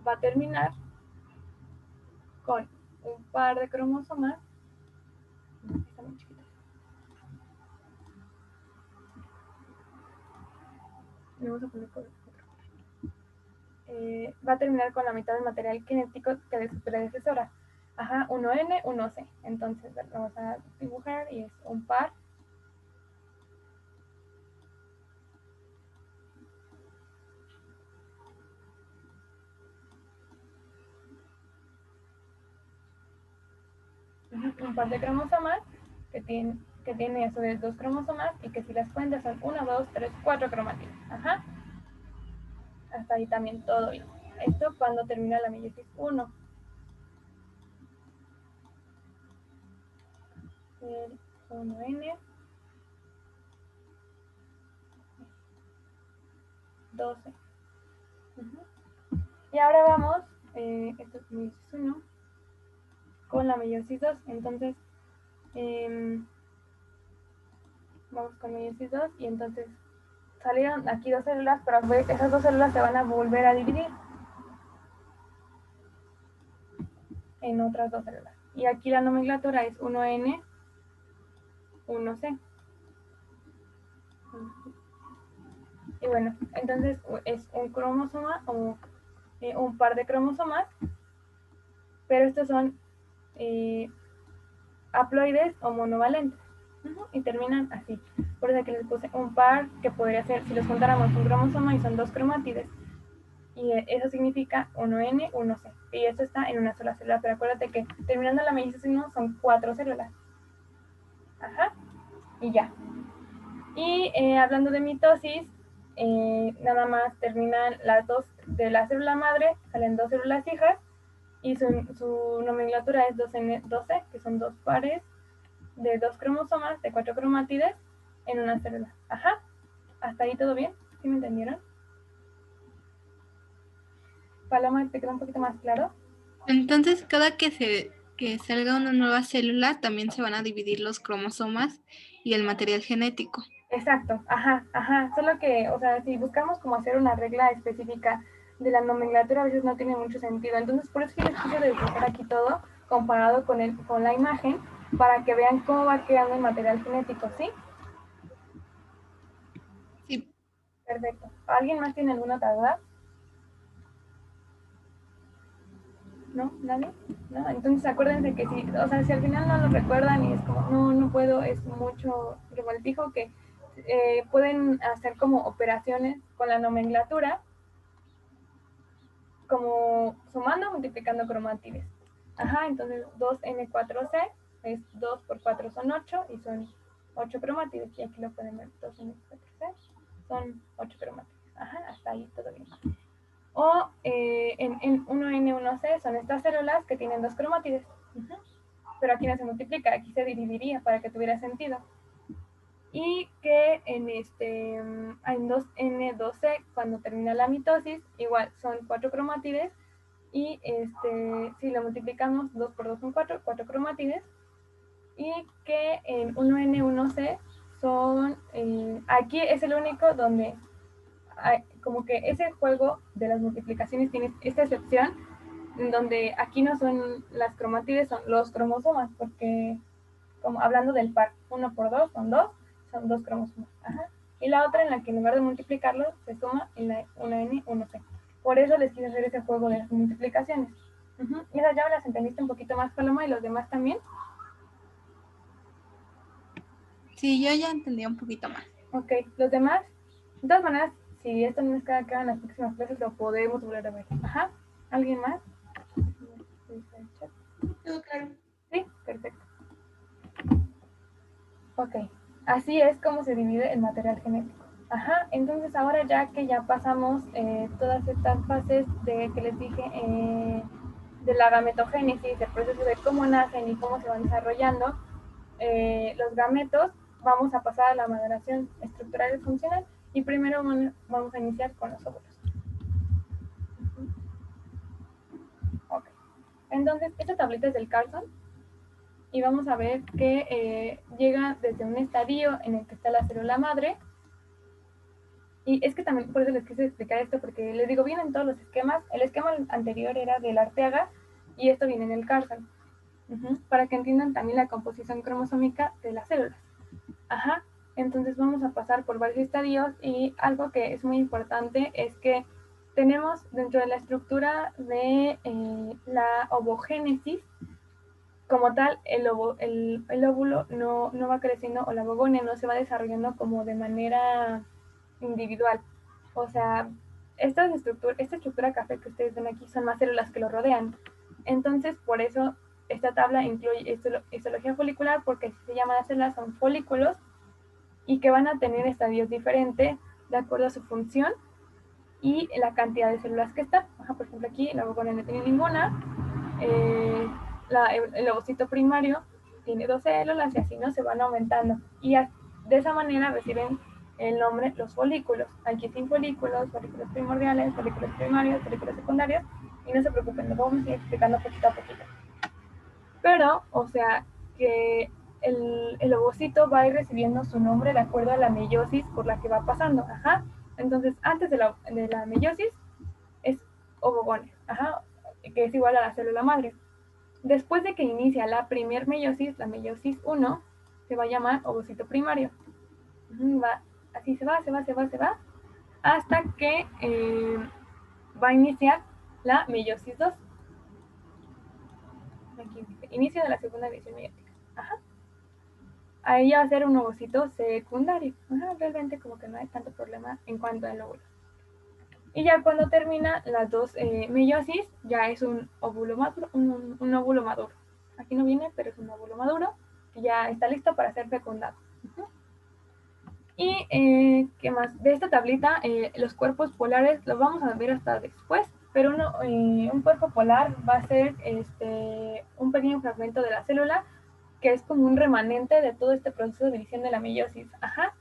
va a terminar con un par de cromosomas. Está muy chiquito. Le vamos a poner otro. Va a terminar con la mitad del material genético que de su predecesora. 1N, 1C. Entonces vamos a dibujar y es un par. Un par de cromosomas que tiene a su vez 2 cromosomas y que si las cuentas son 1, 2, 3, 4 cromátidos. Hasta ahí también todo bien. Esto cuando termina la meiosis 1. El 1N, 12. Y ahora vamos, esto es meiosis 1, con la meiosis 2. Entonces, Vamos con meiosis 2 y entonces salieron aquí 2 células, pero esas 2 células se van a volver a dividir en otras 2 células. Y aquí la nomenclatura es 1N, 1C. Y bueno, entonces es un cromosoma o un par de cromosomas, pero estos son haploides o monovalentes. Y terminan así. Por eso que les puse un par, que podría ser, si los juntáramos, un cromosoma y son 2 cromátides. Y eso significa 1N, 1C. Y esto está en una sola célula, pero acuérdate que terminando la meiosis 1 son 4 células. Ajá. Y ya. Y hablando de mitosis, nada más terminan las 2 de la célula madre, salen 2 células hijas, y su nomenclatura es 2N12, que son 2 pares de 2 cromosomas, de 4 cromátides, en una célula. Ajá. ¿Hasta ahí todo bien? ¿Sí me entendieron? Paloma, ¿te quedó un poquito más claro? Entonces, cada que salga una nueva célula, también se van a dividir los cromosomas y el material genético. Exacto, ajá. Solo que, o sea, si buscamos como hacer una regla específica de la nomenclatura, a veces no tiene mucho sentido. Entonces, por eso que les quise desglosar aquí todo, comparado con la imagen, para que vean cómo va quedando el material genético, ¿sí? Sí. Perfecto. ¿Alguien más tiene alguna otra duda? ¿No? ¿Nadie? ¿No? Entonces acuérdense que si, o sea, si al final no lo recuerdan y es como, no puedo, es mucho revoltijo, que pueden hacer como operaciones con la nomenclatura, como sumando, multiplicando cromátides. Ajá, entonces 2N4C es 2 por 4 son 8 y son 8 cromátides. Y aquí lo pueden ver, 2N4C son 8 cromátides. Ajá, hasta ahí todo bien. O en 1N1C son estas células que tienen 2 cromátides. Pero aquí no se multiplica, aquí se dividiría para que tuviera sentido. Y que en 2N12, cuando termina la mitosis, igual son 4 cromátides. Y si lo multiplicamos, 2 por 2 son 4 cromátides. Y que en 1N1C son, aquí es el único donde como que ese juego de las multiplicaciones tiene esta excepción, en donde aquí no son las cromátides, son los cromosomas, porque como hablando del par, 1 por 2 son 2 cromosomas. Ajá. Y la otra en la que en lugar de multiplicarlo se suma en la 1N, 1C. Por eso les quise hacer ese juego de las multiplicaciones. Y esas ya las entendiste un poquito más, Paloma, y los demás también. Sí, yo ya entendí un poquito más. Ok, los demás, de todas maneras, si esto no nos queda acá en las próximas clases, lo podemos volver a ver. Ajá. ¿Alguien más? Todo claro. Sí, perfecto. Ok, así es como se divide el material genético. Ajá, entonces ahora ya que ya pasamos todas estas fases de que les dije de la gametogénesis, el proceso de cómo nacen y cómo se van desarrollando los gametos, vamos a pasar a la maduración estructural y funcional y primero vamos a iniciar con los óvulos. Ok, entonces esta tablita es del Carlson y vamos a ver que llega desde un estadio en el que está la célula madre. Y es que también por eso les quise explicar esto, porque les digo, vienen todos los esquemas. El esquema anterior era del Arteaga y esto viene en el Carlson. Para que entiendan también la composición cromosómica de las células. Ajá. Entonces vamos a pasar por varios estadios y algo que es muy importante es que tenemos dentro de la estructura de la ovogénesis, como tal, el óvulo no va creciendo o la ovogonia no se va desarrollando como de manera individual. O sea, esta estructura café que ustedes ven aquí son más células que lo rodean. Entonces, por eso esta tabla incluye histología folicular, porque así se llaman las células, son folículos y que van a tener estadios diferentes de acuerdo a su función y la cantidad de células que están. Por ejemplo, aquí la ovogonia no tiene ninguna. El ovocito primario tiene 2 células y así no se van aumentando. Y de esa manera reciben el nombre los folículos. Aquí sin folículos primordiales, folículos primarios, folículos secundarios. Y no se preocupen, lo vamos a ir explicando poquito a poquito. Pero, o sea, que el ovocito va a ir recibiendo su nombre de acuerdo a la meiosis por la que va pasando. Ajá. Entonces, antes de la meiosis es ovogones, ajá, que es igual a la célula madre. Después de que inicia la primer meiosis, la meiosis 1, se va a llamar ovocito primario. Así se va, hasta que va a iniciar la meiosis 2. Aquí dice, inicio de la segunda división meiótica. Ajá. Ahí ya va a ser un ovocito secundario. Ajá, realmente como que no hay tanto problema en cuanto al óvulo. Y ya cuando termina las dos meiosis, ya es un óvulo maduro, un óvulo maduro. Aquí no viene, pero es un óvulo maduro que ya está listo para ser fecundado. Y ¿qué más? De esta tablita, los cuerpos polares los vamos a ver hasta después, pero un cuerpo polar va a ser un pequeño fragmento de la célula que es como un remanente de todo este proceso de división de la meiosis. Ajá.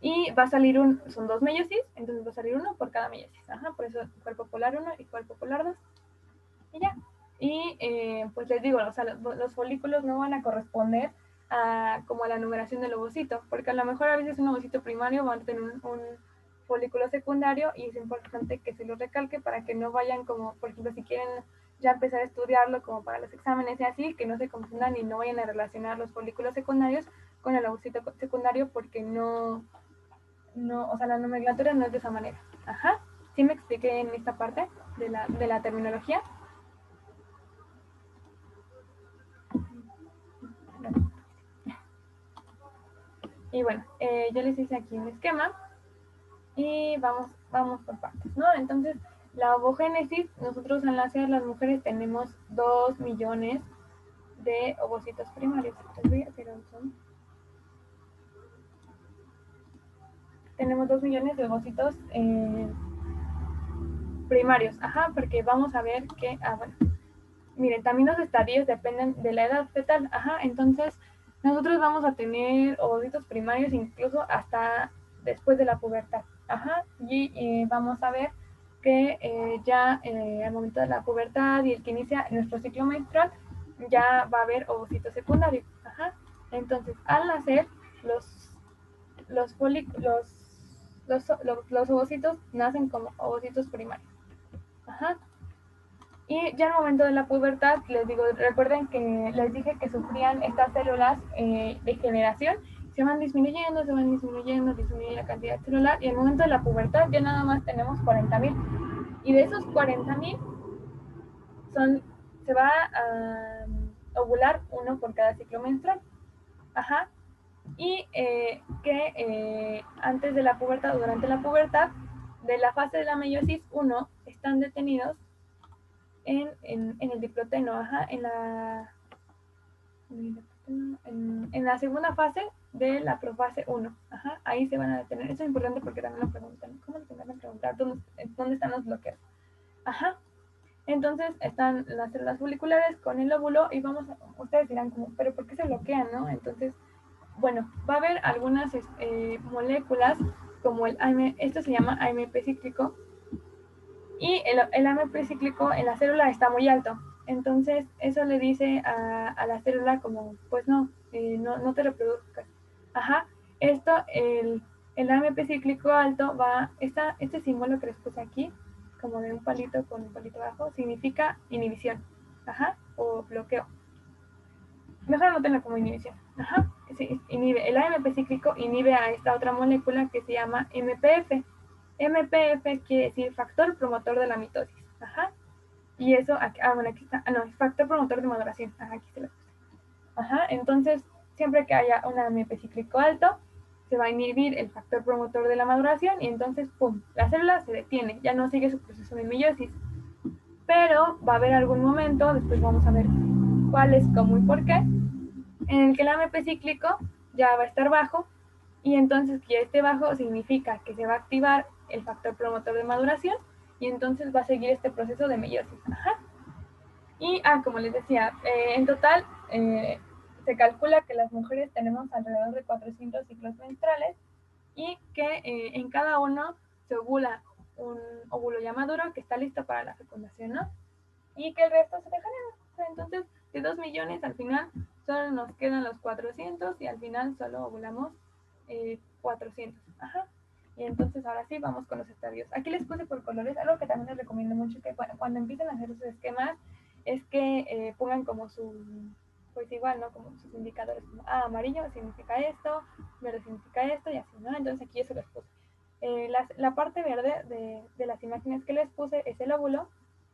Y va a salir son 2 meiosis, entonces va a salir uno por cada meiosis. Ajá, por eso cuerpo polar 1 y cuerpo polar 2. Y ya. Y pues les digo, o sea, los folículos no van a corresponder como a la numeración del ovocito, porque a lo mejor a veces un ovocito primario va a tener un folículo secundario y es importante que se lo recalque para que no vayan como, por ejemplo, si quieren ya empezar a estudiarlo como para los exámenes y así, que no se confundan y no vayan a relacionar los folículos secundarios con el ovocito secundario porque no, o sea, la nomenclatura no es de esa manera. Ajá. ¿Sí me expliqué en esta parte de la terminología? Y bueno, yo les hice aquí un esquema y vamos por partes, ¿no? Entonces, la ovogénesis, nosotros al nacer las mujeres tenemos 2 millones de ovocitos primarios. Les voy a hacer un zoom. Tenemos 2 millones de ovocitos primarios, ajá, porque vamos a ver que, bueno, miren, también los estadios dependen de la edad fetal, ajá, entonces nosotros vamos a tener ovocitos primarios incluso hasta después de la pubertad, ajá, y vamos a ver que ya al momento de la pubertad y el que inicia nuestro ciclo menstrual, ya va a haber ovocitos secundarios, ajá, entonces al nacer los ovocitos nacen como ovocitos primarios. Ajá. Y ya al momento de la pubertad, les digo, recuerden que les dije que sufrían estas células de generación, se van disminuyendo la cantidad celular y al momento de la pubertad ya nada más tenemos 40.000. Y de esos 40.000 se va a ovular uno por cada ciclo menstrual. Ajá. Y que antes de la pubertad o durante la pubertad, de la fase de la meiosis 1, están detenidos en el diploteno, ajá, en la segunda fase de la profase 1, ajá, ahí se van a detener. Eso es importante porque también lo preguntan, ¿cómo le tendrán que preguntar dónde están los bloqueos? Ajá, entonces están las células foliculares con el óvulo y ustedes dirán como, ¿pero por qué se bloquean, no? Entonces, bueno, va a haber algunas moléculas como esto se llama AMP cíclico, y el AMP cíclico en la célula está muy alto. Entonces, eso le dice a la célula como, pues no te reproduzcas. Ajá, el AMP cíclico alto este símbolo que les puse aquí, como de un palito con un palito abajo, significa inhibición, ajá, o bloqueo. Mejor anotenlo como inhibición. Ajá. Sí, el AMP cíclico inhibe a esta otra molécula que se llama MPF. MPF quiere decir factor promotor de la mitosis. Ajá. Y eso, bueno, aquí está. No, es factor promotor de maduración. Ajá, aquí se lo puse. Ajá. Entonces, siempre que haya un AMP cíclico alto, se va a inhibir el factor promotor de la maduración y entonces, ¡pum!, la célula se detiene. Ya no sigue su proceso de meiosis. Pero va a haber algún momento, después vamos a ver cuál es, cómo y por qué, en el que el AMP cíclico ya va a estar bajo y entonces que ya esté bajo significa que se va a activar el factor promotor de maduración y entonces va a seguir este proceso de meiosis. Ajá. Y, como les decía, en total se calcula que las mujeres tenemos alrededor de 400 ciclos menstruales y que en cada uno se ovula un óvulo ya maduro que está listo para la fecundación, ¿no? Y que el resto se deja. Entonces, de 2 millones al final solo nos quedan los 400 y al final solo ovulamos 400. Ajá. Y entonces ahora sí vamos con los estadios. Aquí les puse por colores, algo que también les recomiendo mucho que cuando empiecen a hacer sus esquemas es que pongan como pues igual, ¿no? Como sus indicadores, como, amarillo significa esto, verde significa esto y así, ¿no? Entonces aquí eso les puse. La parte verde de las imágenes que les puse es el óvulo,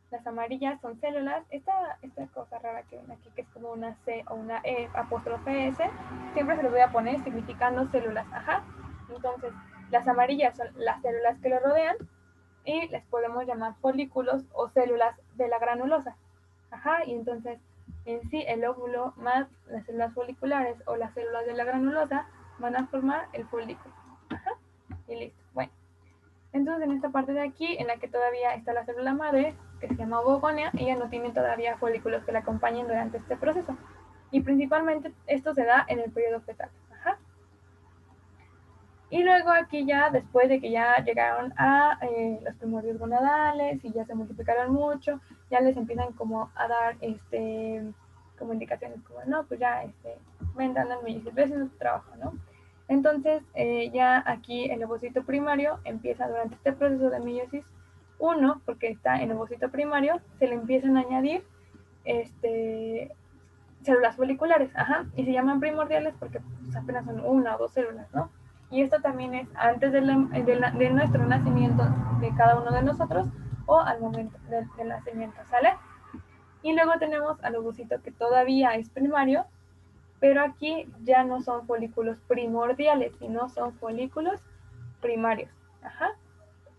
las amarillas son células, esta cosa rara que ven aquí, que es como una C o una E apóstrofe S, siempre se los voy a poner significando células, ajá. Entonces, las amarillas son las células que lo rodean y les podemos llamar folículos o células de la granulosa, ajá. Y entonces, en sí, el óvulo más las células foliculares o las células de la granulosa van a formar el folículo, ajá. Y listo, bueno. Entonces, en esta parte de aquí, en la que todavía está la célula madre, que se llama ovogonia, ella no tiene todavía folículos que la acompañen durante este proceso. Y principalmente esto se da en el periodo fetal. Ajá. Y luego aquí ya, después de que ya llegaron a los primordios gonadales y ya se multiplicaron mucho, ya les empiezan como a dar como indicaciones como, no, pues ya ven dando el meiosis, ves en tu trabajo, ¿no? Entonces, ya aquí el ovocito primario empieza durante este proceso de meiosis 1, porque está en ovocito primario, se le empiezan a añadir células foliculares, ajá, y se llaman primordiales porque pues, apenas son una o dos células, ¿no? Y esto también es antes de nuestro nacimiento de cada uno de nosotros o al momento del nacimiento, ¿sale? Y luego tenemos al ovocito que todavía es primario, pero aquí ya no son folículos primordiales, sino son folículos primarios. Ajá.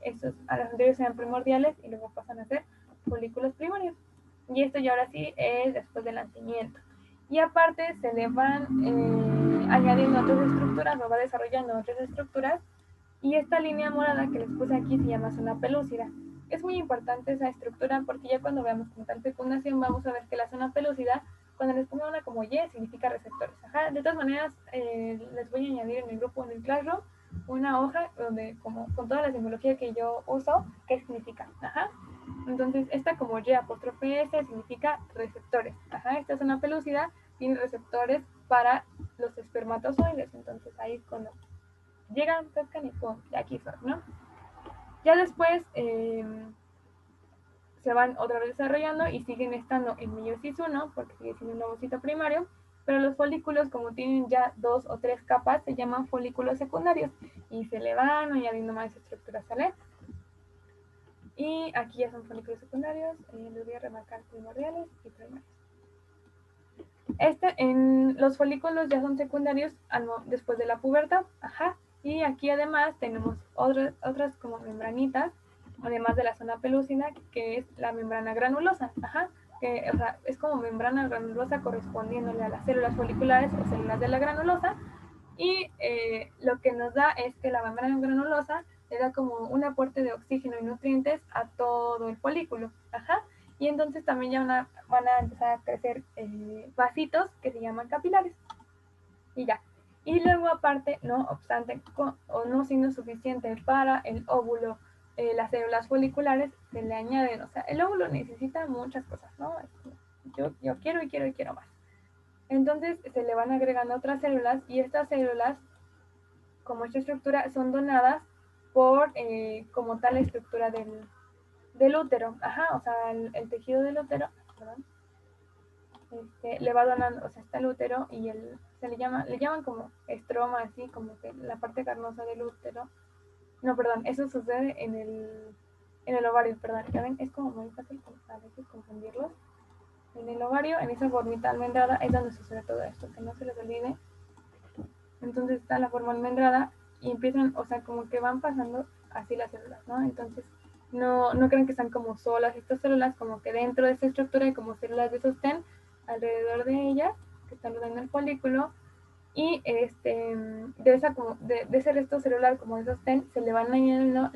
Estos a los anteriores eran primordiales y luego pasan a ser folículos primarios. Y esto ya ahora sí es después del nacimiento. Y aparte se le van añadiendo otras estructuras, o va desarrollando otras estructuras. Y esta línea morada que les puse aquí se llama zona pelúcida. Es muy importante esa estructura porque ya cuando veamos como tal fecundación vamos a ver que la zona pelúcida, cuando les ponga una como Y, significa receptores. Ajá. De todas maneras, les voy a añadir en el grupo, en el Classroom, una hoja donde como con toda la simbología que yo uso, qué significa. Ajá. Entonces, esta como Y apóstrofe S significa receptores. Ajá. Esta zona pelúcida tiene receptores para los espermatozoides. Entonces, ahí es cuando llegan, pescan y pum, aquí son, ¿no? Ya después se van otra vez desarrollando y siguen estando en meiosis 1 porque sigue siendo un ovocito primario, pero los folículos, como tienen ya 2 o 3 capas, se llaman folículos secundarios y se le van añadiendo más estructuras, ¿sale? Y aquí ya son folículos secundarios, les voy a remarcar primordiales y primarios. En los folículos ya son secundarios después de la pubertad, ajá. Y aquí además tenemos otras como membranitas, además de la zona pelúcida, que es la membrana granulosa, ajá, que o sea, es como membrana granulosa correspondiéndole a las células foliculares o células de la granulosa. Y lo que nos da es que la membrana granulosa le da como un aporte de oxígeno y nutrientes a todo el folículo, ajá. Y entonces también ya van a empezar a crecer vasitos que se llaman capilares. Y ya. Y luego aparte, no obstante, o no siendo suficiente para el óvulo, las células foliculares se le añaden. O sea, el óvulo necesita muchas cosas, ¿no? Yo quiero y quiero y quiero más. Entonces se le van agregando otras células y estas células, como esta estructura, son donadas por como tal estructura del útero, ajá, o sea, el tejido del útero, perdón, le va donando, o sea, está el útero y le llaman como estroma, así, como que la parte carnosa del útero. No, perdón, eso sucede en el ovario, perdón, ya ven, es como muy fácil a veces confundirlos. En el ovario, en esa formita almendrada, es donde sucede todo esto, que no se les olvide. Entonces está la forma almendrada y empiezan, o sea, como que van pasando así las células, ¿no? Entonces, no creen que están como solas estas células, como que dentro de esta estructura hay como células de sostén alrededor de ellas, que están rodeando el folículo, y de ese resto celular como de sostén se le van añadiendo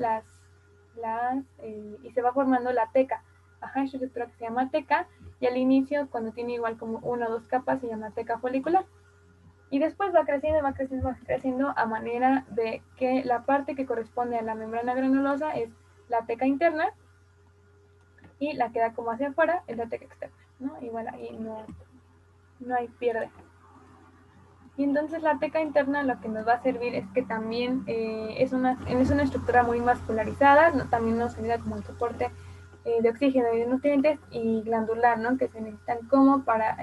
y se va formando la teca. Ajá, esta estructura que se llama teca, y al inicio, cuando tiene igual como una o dos capas, se llama teca folicular. Y después va creciendo, va creciendo, va creciendo a manera de que la parte que corresponde a la membrana granulosa es la teca interna y la que da como hacia afuera es la teca externa, ¿no? Igual ahí no hay pierde. Y entonces la teca interna lo que nos va a servir es que también es una estructura muy vascularizada, ¿no? También nos ayuda como el soporte de oxígeno y de nutrientes, y glandular, ¿no? Que se necesitan como para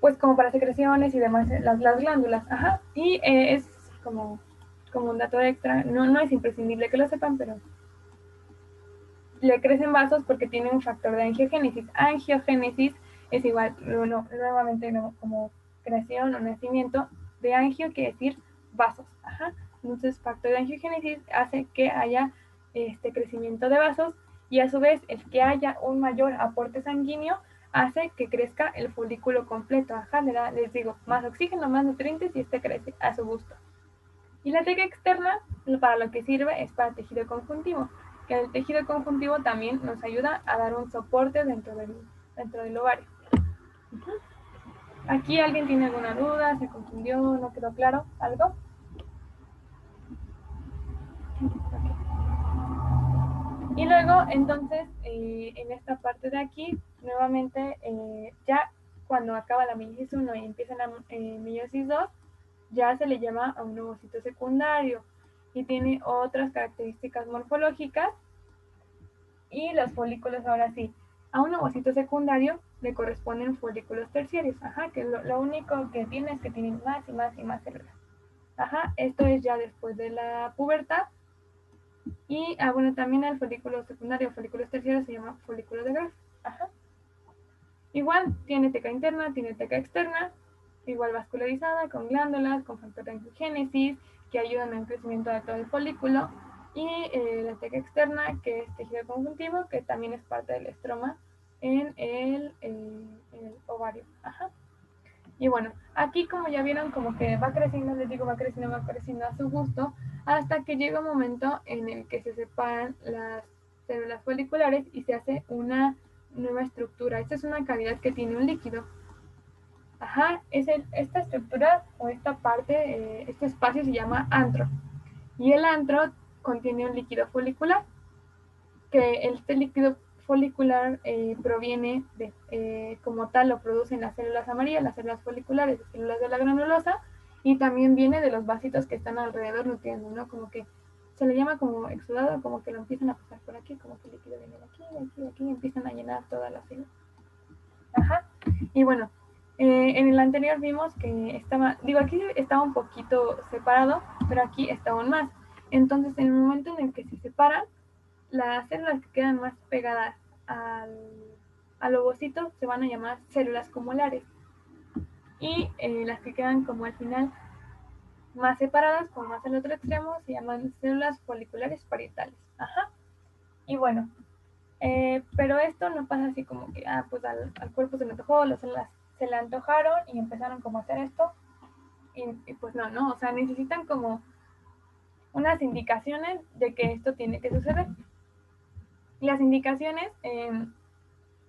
pues como para secreciones y demás, las glándulas, ajá. Y es como un dato extra, no es imprescindible que lo sepan, pero le crecen vasos porque tiene un factor de angiogénesis. Angiogénesis es igual, nuevamente como creación o nacimiento de angio, quiere decir vasos, ajá. Entonces, factor de angiogénesis hace que haya crecimiento de vasos, y a su vez el que haya un mayor aporte sanguíneo hace que crezca el folículo completo, ajá, les digo, más oxígeno, más nutrientes, y crece a su gusto. Y la teca externa, para lo que sirve es para tejido conjuntivo, que el tejido conjuntivo también nos ayuda a dar un soporte dentro del ovario. ¿Aquí alguien tiene alguna duda? ¿Se confundió? ¿No quedó claro algo? Y luego, entonces, en esta parte de aquí, nuevamente, ya cuando acaba la meiosis 1 y empieza la meiosis 2, ya se le llama a un ovocito secundario y tiene otras características morfológicas. Y los folículos, ahora sí, a un ovocito secundario le corresponden folículos terciarios, ajá, que lo único que tiene es que tienen más y más y más células. Ajá, esto es ya después de la pubertad. Y bueno, también el folículo secundario, folículos terciarios, se llama folículo de Graf. Ajá. Igual tiene teca interna, tiene teca externa, igual vascularizada, con glándulas, con factor de angiogénesis, que ayudan al crecimiento de todo el folículo, y la teca externa, que es tejido conjuntivo, que también es parte del estroma en el ovario. Ajá. Y bueno, aquí como ya vieron, como que va creciendo, les digo, va creciendo a su gusto, hasta que llega un momento en el que se separan las células foliculares y se hace una nueva estructura. Esta es una cavidad que tiene un líquido. Ajá, esta estructura o esta parte, este espacio se llama antro. Y el antro contiene un líquido folicular, que este líquido folicular proviene como tal, lo producen las células amarillas, las células foliculares, las células de la granulosa, y también viene de los vasitos que están alrededor nutriendo, ¿no? Como que se le llama como exudado, como que lo empiezan a pasar por aquí, como que el líquido viene de aquí, y empiezan a llenar todas las células. Ajá. Y bueno, en el anterior vimos que aquí estaba un poquito separado, pero aquí está aún más. Entonces, en el momento en el que se separan, las células que quedan más pegadas al ovocito se van a llamar células cumulares, y las que quedan como al final más separadas, como más al otro extremo, se llaman células foliculares parietales. Ajá. Y bueno, pero esto no pasa así como que pues al cuerpo se le antojó, las células se le antojaron y empezaron como a hacer esto, y pues no, o sea, necesitan como unas indicaciones de que esto tiene que suceder. Y las indicaciones,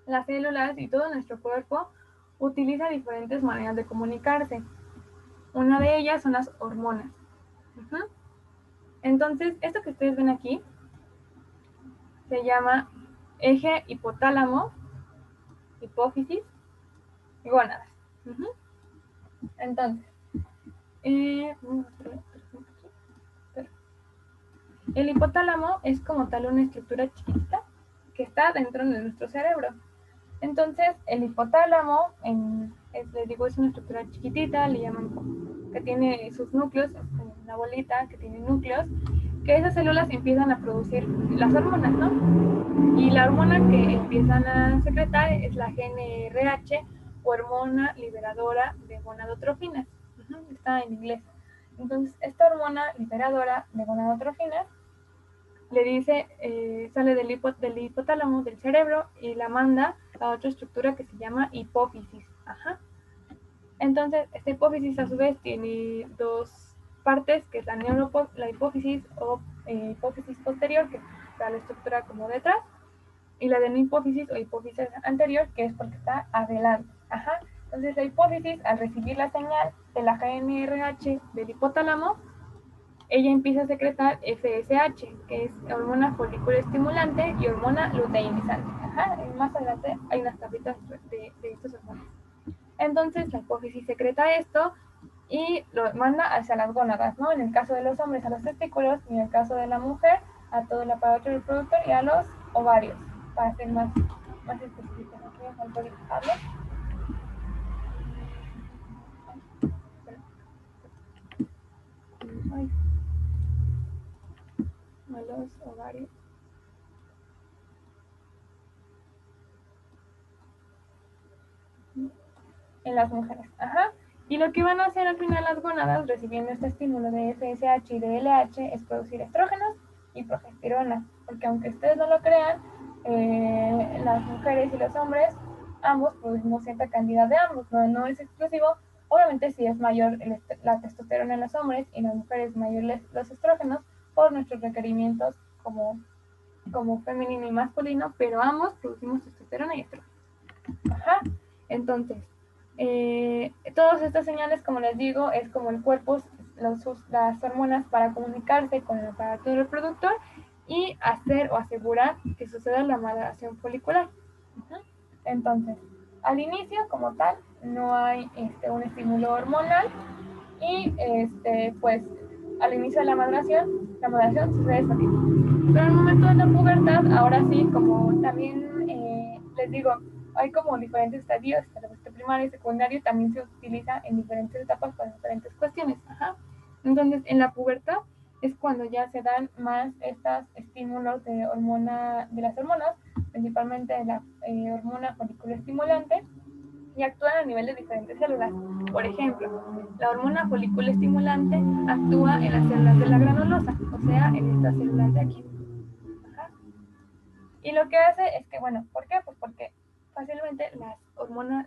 las células y todo nuestro cuerpo utiliza diferentes maneras de comunicarse. Una de ellas son las hormonas. Entonces, esto que ustedes ven aquí se llama eje hipotálamo, hipófisis y gónadas. Entonces, el hipotálamo es como tal una estructura chiquita que está dentro de nuestro cerebro. Entonces, el hipotálamo, les digo, es una estructura chiquitita, le llaman, que tiene sus núcleos, una bolita que tiene núcleos, que esas células empiezan a producir las hormonas, ¿no? Y la hormona que empiezan a secretar es la GnRH, o hormona liberadora de gonadotrofinas. Está en inglés. Entonces, esta hormona liberadora de gonadotrofinas le dice, sale del hipotálamo, del cerebro, y la manda a otra estructura que se llama hipófisis. Ajá. Entonces, esta hipófisis a su vez tiene dos partes, que es la hipófisis o hipófisis posterior, que está la estructura como detrás, y la de no hipófisis o hipófisis anterior, que es porque está adelante. Ajá. Entonces, la hipófisis, al recibir la señal de la GnRH del hipotálamo, ella empieza a secretar FSH, que es hormona folículo estimulante y hormona luteinizante. Ajá, y más adelante hay unas tablitas de estos hormonas. Entonces la hipófisis secreta esto y lo manda hacia las gónadas, ¿no? En el caso de los hombres a los testículos y en el caso de la mujer a todo el aparato reproductor y a los ovarios, para ser más específicos. Aquí me faltó dibujarlo. Ay, a los ovarios. En las mujeres, ajá. Y lo que van a hacer al final las gónadas, recibiendo este estímulo de FSH y de LH, es producir estrógenos y progesterona, porque aunque ustedes no lo crean, las mujeres y los hombres, ambos producimos cierta cantidad de ambos, no es exclusivo. Obviamente si es mayor la testosterona en los hombres y en las mujeres mayor los estrógenos por nuestros requerimientos como femenino y masculino, pero ambos producimos testosterona y estrógenos. Ajá. Entonces, todas estas señales, como les digo, es como el cuerpo, las hormonas para comunicarse con el aparato reproductor y hacer o asegurar que suceda la maduración folicular. Entonces, al inicio, como tal, no hay un estímulo hormonal y pues al inicio de la maduración sucede esto aquí. Pero en el momento de la pubertad, ahora sí, como también les digo, hay como diferentes estadios, primario y secundario, también se utiliza en diferentes etapas para diferentes cuestiones. Ajá. Entonces, en la pubertad es cuando ya se dan más estos estímulos de las hormonas, principalmente de la hormona foliculoestimulante, y actúan a nivel de diferentes células. Por ejemplo, la hormona foliculoestimulante actúa en las células de la granulosa, o sea, en estas células de aquí. Ajá. Y lo que hace es que, bueno, ¿por qué? Pues porque fácilmente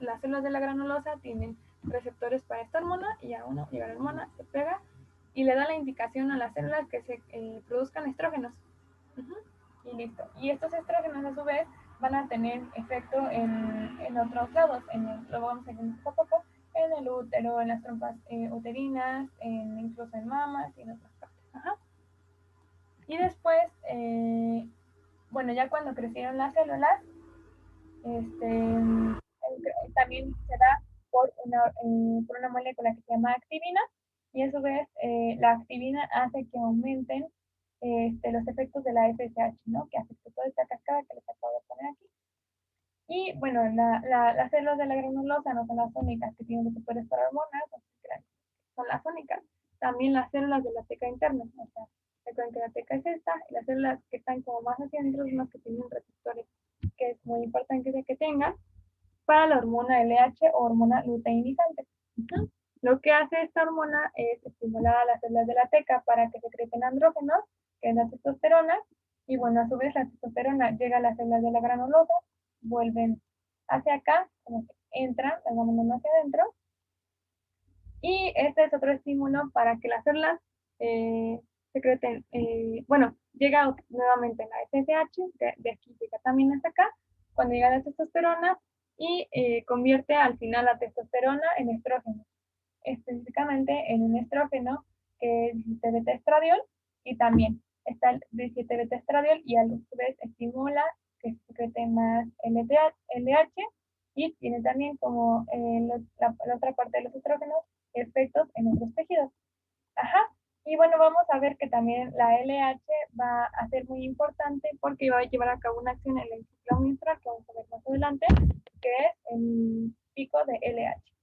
las células de la granulosa tienen receptores para esta hormona y a uno llega la hormona, se pega y le da la indicación a las células que se produzcan estrógenos. Y listo. Y estos estrógenos a su vez van a tener efecto en otros lados, lo vamos a ver poco a poco, en el útero, en las trompas uterinas, incluso en mamas y en otras partes. Ajá. Y después, bueno, ya cuando crecieron las células, también se da por una molécula que se llama activina, y a su vez la activina hace que aumenten los efectos de la FSH, ¿no? Que hace que toda esta cascada que les acabo de poner aquí. Y bueno, las células de la granulosa no son las únicas que tienen receptores para hormonas, son las únicas. También las células de la teca interna, o sea, recuerden que la teca es esta, y las células que están como más hacia adentro son las que tienen receptores, que es muy importante que tengan para la hormona LH o hormona luteinizante. Lo que hace esta hormona es estimular a las células de la teca para que secreten andrógenos, que es la testosterona, y bueno, a su vez la testosterona llega a las células de la granulosa, vuelven hacia acá, como que entran, las vamos hacia adentro, y este es otro estímulo para que las células secreten, bueno, llega nuevamente la FSH, de aquí llega también hasta acá, cuando llega la testosterona, y convierte al final la testosterona en estrógeno, específicamente en un estrógeno que es el 17-beta-estradiol, y también está el 17-beta-estradiol y a su vez estimula que se secrete más LH, y tiene también como la otra parte de los estrógenos efectos en otros tejidos. Ajá. Y bueno, vamos a ver que también la LH va a ser muy importante porque va a llevar a cabo una acción en el ciclo menstrual que vamos a ver más adelante, que es el pico de LH.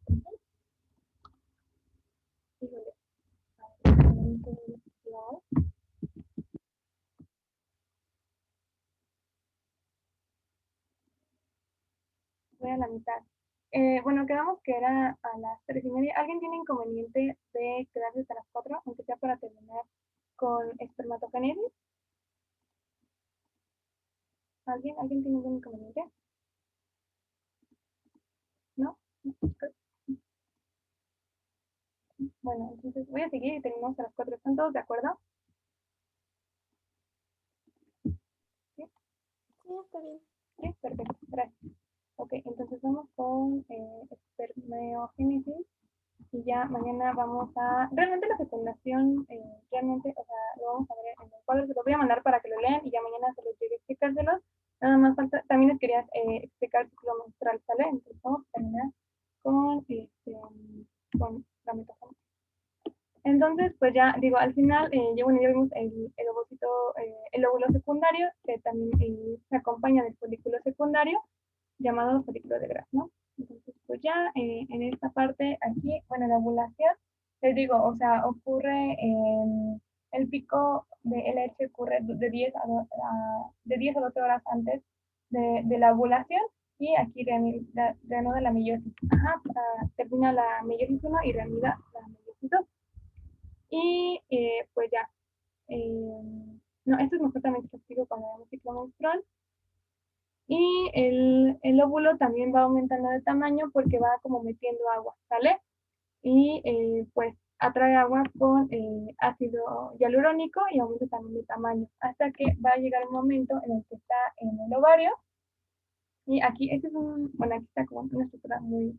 Voy a la mitad. Bueno, quedamos que era a las 3:30. ¿Alguien tiene inconveniente de quedarse hasta las 4, aunque sea para terminar con espermatogénesis? ¿Alguien tiene algún inconveniente? ¿No? Bueno, entonces voy a seguir y terminamos a las 4. ¿Están todos de acuerdo? ¿Sí? Sí, está bien. Sí, perfecto, gracias. Ok, entonces vamos con espermogénesis y ya mañana vamos a... Realmente la fecundación, realmente, o sea, lo vamos a ver en el cuadro, se lo voy a mandar para que lo lean y ya mañana se los llegue a explicárselos. Nada más falta, también les quería explicar el ciclo menstrual, ¿sale? Entonces vamos a terminar con Entonces, pues ya, digo, al final, bueno, ya vimos el óvulo secundario, que también se acompaña del folículo secundario, llamado folículo de Graf, ¿no? Entonces, pues ya en esta parte aquí, bueno, la ovulación, les digo, o sea, ocurre, el pico de LH ocurre de 10 a 12 horas antes de la ovulación, y aquí reanuda la meiosis. Ajá, termina la meiosis 1 y reanuda la meiosis 2. Y pues ya, no, esto es mejor también que explico cuando damos ciclo menstrual. Y el óvulo también va aumentando de tamaño porque va como metiendo agua, ¿sale? Y pues atrae agua con ácido hialurónico y aumenta también de tamaño, hasta que va a llegar un momento en el que está en el ovario. Y aquí, este es bueno, aquí está como una estructura muy,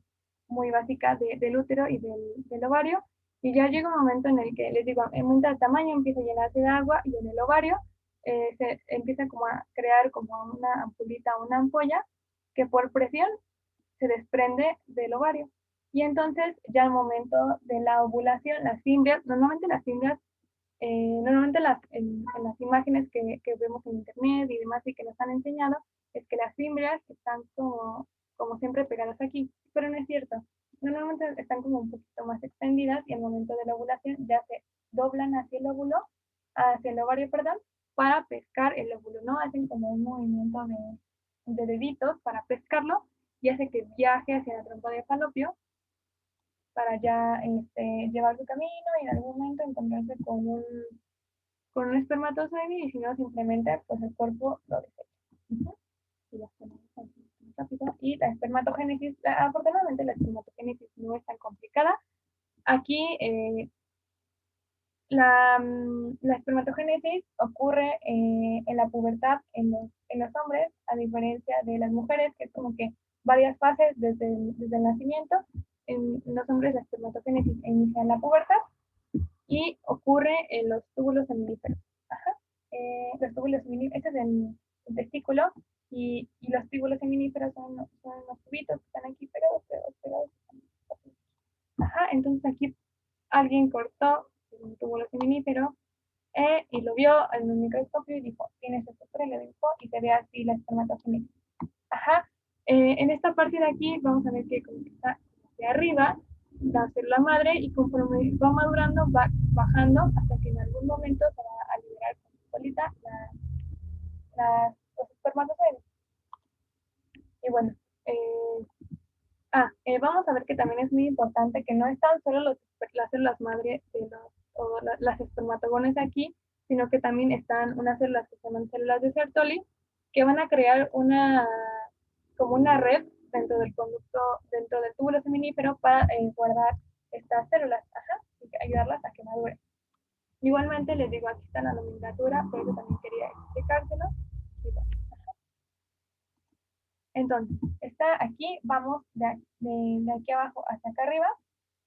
muy básica del útero y del ovario. Y ya llega un momento en el que, les digo, aumenta el tamaño, empieza a llenarse de agua, y en el ovario se empieza como a crear como una ampulita o una ampolla que por presión se desprende del ovario. Y entonces ya al momento de la ovulación, las fimbrias, normalmente en las imágenes que vemos en internet y demás y que nos han enseñado, es que las fimbrias están como siempre pegadas aquí, pero no es cierto. Normalmente están como un poquito más extendidas, y al momento de la ovulación ya se doblan hacia el ovario, perdón, para pescar el óvulo, ¿no? Hacen como un movimiento de deditos para pescarlo, y hace que viaje hacia la trompa de falopio para ya llevar su camino y en algún momento encontrarse con un espermatozoide, y si no, simplemente pues el cuerpo lo desecha. Y ya está, muy rápido. Y la espermatogénesis, afortunadamente la espermatogénesis no es tan complicada. Aquí la espermatogénesis ocurre en la pubertad en los hombres, a diferencia de las mujeres, que es como que varias fases desde el nacimiento. En los hombres la espermatogénesis inicia en la pubertad y ocurre en los túbulos seminíferos. Ajá. Los túbulos seminíferos, este es el testículo, y los túbulos seminíferos son los tubitos que están aquí pegados, pegados, pegados. Ajá, entonces aquí alguien cortó un túbulo seminífero y lo vio en un microscopio y dijo, tiene esta estructura, y le dijo, y se ve así la espermatogénesis. Ajá. En esta parte de aquí vamos a ver que como que está hacia arriba la célula madre, y conforme va madurando va bajando hasta que en algún momento se va a liberar con su colita los espermatozoides. Y bueno, vamos a ver que también es muy importante que no están solo las células madre las espermatogones aquí, sino que también están unas células que se llaman células de Sertoli, que van a crear como una red dentro del conducto, dentro del túbulo seminífero, para guardar estas células, ajá, y ayudarlas a que maduren. Igualmente, les digo, aquí está la nomenclatura, por eso también quería explicárselo. Y bueno, entonces, está aquí, vamos de aquí abajo hasta acá arriba.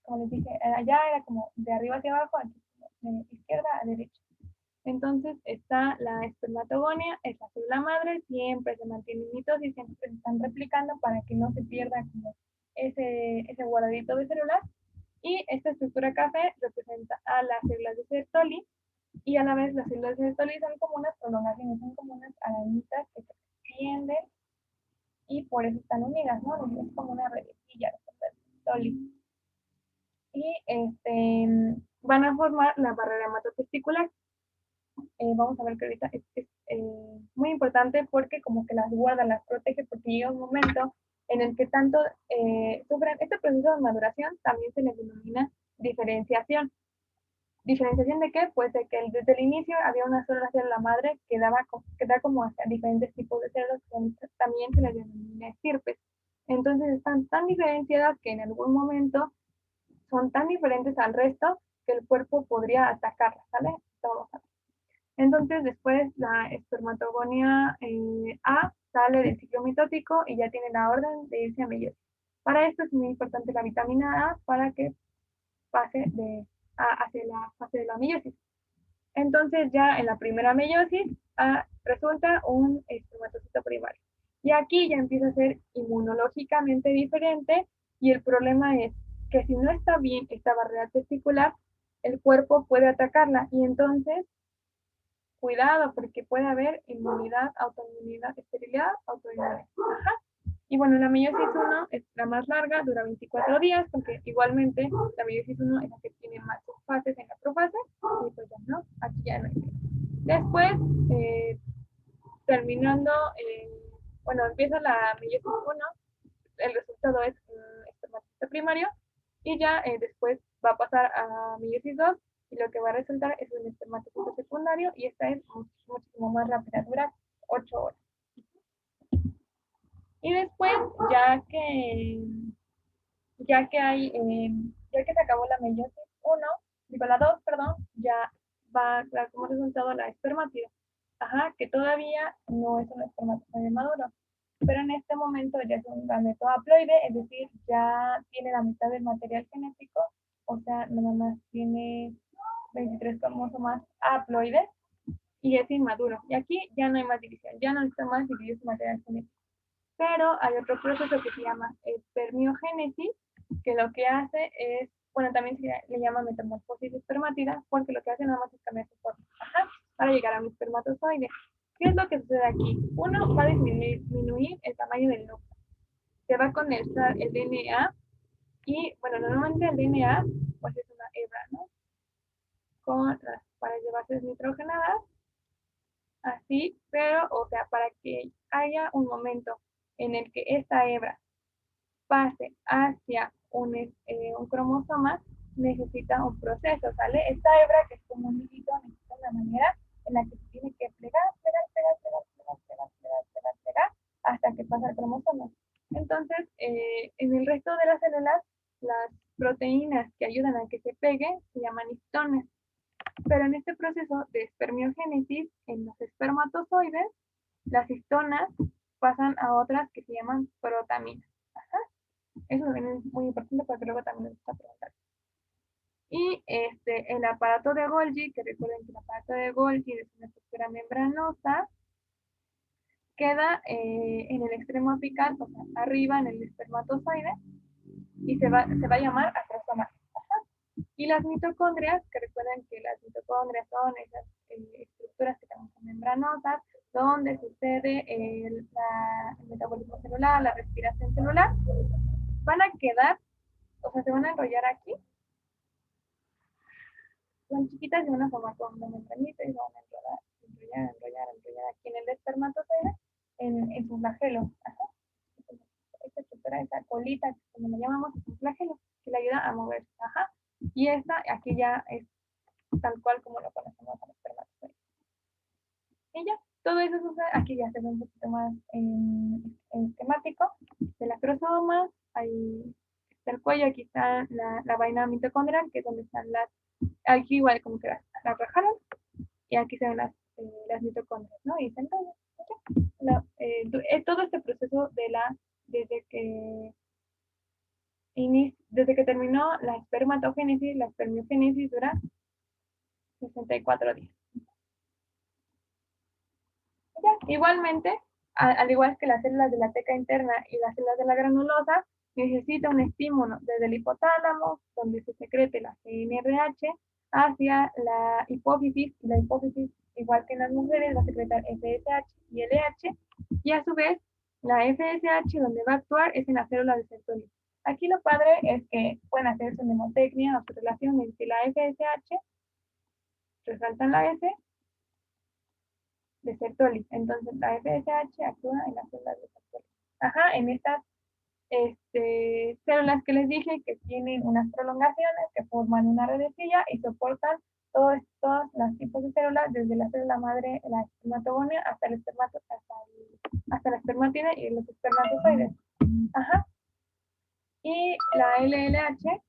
Como les dije, allá era como de arriba hacia abajo, aquí de izquierda a derecha. Entonces está la espermatogonia, es la célula madre, siempre se mantiene en mitosis, siempre se están replicando para que no se pierda como ese guardadito de células. Y esta estructura café representa a las células de Sertoli, y a la vez las células de Sertoli son como unas prolongaciones, son como unas arañitas que se extienden, y por eso están unidas, ¿no? Es como una redecilla de Sertoli. Y van a formar la barrera hematotesticular. Vamos a ver que ahorita es muy importante porque como que las guarda, las protege, porque llega un momento en el que tanto sufren este proceso de maduración, también se les denomina diferenciación. ¿Diferenciación de qué? Pues de que desde el inicio había una sola célula madre que da como hacia diferentes tipos de células, que también se les denomina estirpes. Entonces están tan diferenciadas que en algún momento son tan diferentes al resto que el cuerpo podría atacarlas, ¿sale? Vamos a ver. Entonces, después la espermatogonia A sale del ciclo mitótico y ya tiene la orden de irse a meiosis. Para esto es muy importante la vitamina A para que pase hacia la fase de la meiosis. Entonces, ya en la primera meiosis resulta un espermatocito primario. Y aquí ya empieza a ser inmunológicamente diferente, y el problema es que si no está bien esta barrera testicular, el cuerpo puede atacarla y entonces, cuidado, porque puede haber inmunidad, autoinmunidad, esterilidad, autoinmunidad. Ajá. Y bueno, la meiosis 1 es la más larga, dura 24 días, porque igualmente la meiosis 1 es la que tiene más fases en la profase, y pues ya no, aquí ya no hay. Después, terminando, bueno, empieza la meiosis 1, el resultado es un espermatocito primario, y ya después va a pasar a meiosis 2, y lo que va a resultar es un espermatocito secundario, y esta es muchísimo más rápida, dura 8 horas. Y después, ya que se acabó la meiosis 1, digo la 2, perdón, ya va a dar como resultado la espermatida. Ajá, que todavía no es un espermatozoide maduro, pero en este momento ya es un gameto haploide, es decir, ya tiene la mitad del material genético, o sea, nada más tiene 23 cromosomas haploides y es inmaduro. Y aquí ya no hay más división, ya no está más dividido su material genético. Pero hay otro proceso que se llama espermiogénesis, que lo que hace es, bueno, también se le llama metamorfosis espermátida, porque lo que hace nada más es cambiar su forma, para llegar a un espermatozoide. ¿Qué es lo que sucede aquí? Uno, va a disminuir el tamaño del núcleo. Se va a conectar el DNA y, bueno, normalmente el DNA, pues es una hebra, ¿no? Con las pares de bases nitrogenadas, así, pero, o sea, para que haya un momento en el que esta hebra pase hacia un cromosoma, necesita un proceso, ¿sale? Esta hebra, que es como un hilito, necesita una manera en la que se tiene que pegar, hasta que pasa el cromosoma. Entonces, en el resto de las células, las proteínas que ayudan a que se pegue se llaman histones. Pero en este proceso de espermiogénesis, en los espermatozoides, las histonas pasan a otras que se llaman protaminas. Ajá. Eso también es muy importante porque luego también nos está preguntando. Y el aparato de Golgi, que recuerden que el aparato de Golgi es una estructura membranosa, queda en el extremo apical, o sea, arriba en el espermatozoide, y se va a llamar acrosoma. Y las mitocondrias, que recuerden que las mitocondrias son esas estructuras que también son membranosas, donde sucede el metabolismo celular, la respiración celular, van a quedar, o sea, se van a enrollar aquí, son chiquitas y van a formar con una membranita y se van a enrollar aquí en el espermatozoide, en su flagelo. Ajá. Esta estructura, esta colita, como le llamamos, es un flagelo, que le ayuda a moverse. Ajá. Y esta, aquí ya es tal cual como lo conocemos al espermatozoide. Y ya, todo eso sucede, aquí ya se ve un poquito más esquemático del acrosoma, ahí está el cuello, aquí está la vaina mitocondrial, que es donde están aquí igual como que las rajaron, y aquí se ven las mitocondrias, ¿no? Y entonces, todo este proceso desde que terminó la espermatogénesis, la espermiogénesis dura 64 días. Ya, igualmente, al igual que las células de la teca interna y las células de la granulosa, necesita un estímulo desde el hipotálamo, donde se secrete la CNRH, hacia la hipófisis, y la hipófisis, igual que en las mujeres, va a secretar FSH y LH, y a su vez, la FSH donde va a actuar es en la célula de Sertoli. Aquí lo padre es que pueden hacer su mnemotecnia o su relación entre la FSH, resaltan la S, de Sertoli. Entonces, la FSH actúa en las células de Sertoli. Ajá, en estas células que les dije que tienen unas prolongaciones que forman una redecilla y soportan todos los tipos de células, desde la célula madre, la espermatogonia, hasta la espermatida y los espermatozoides. Ajá. Y la LLH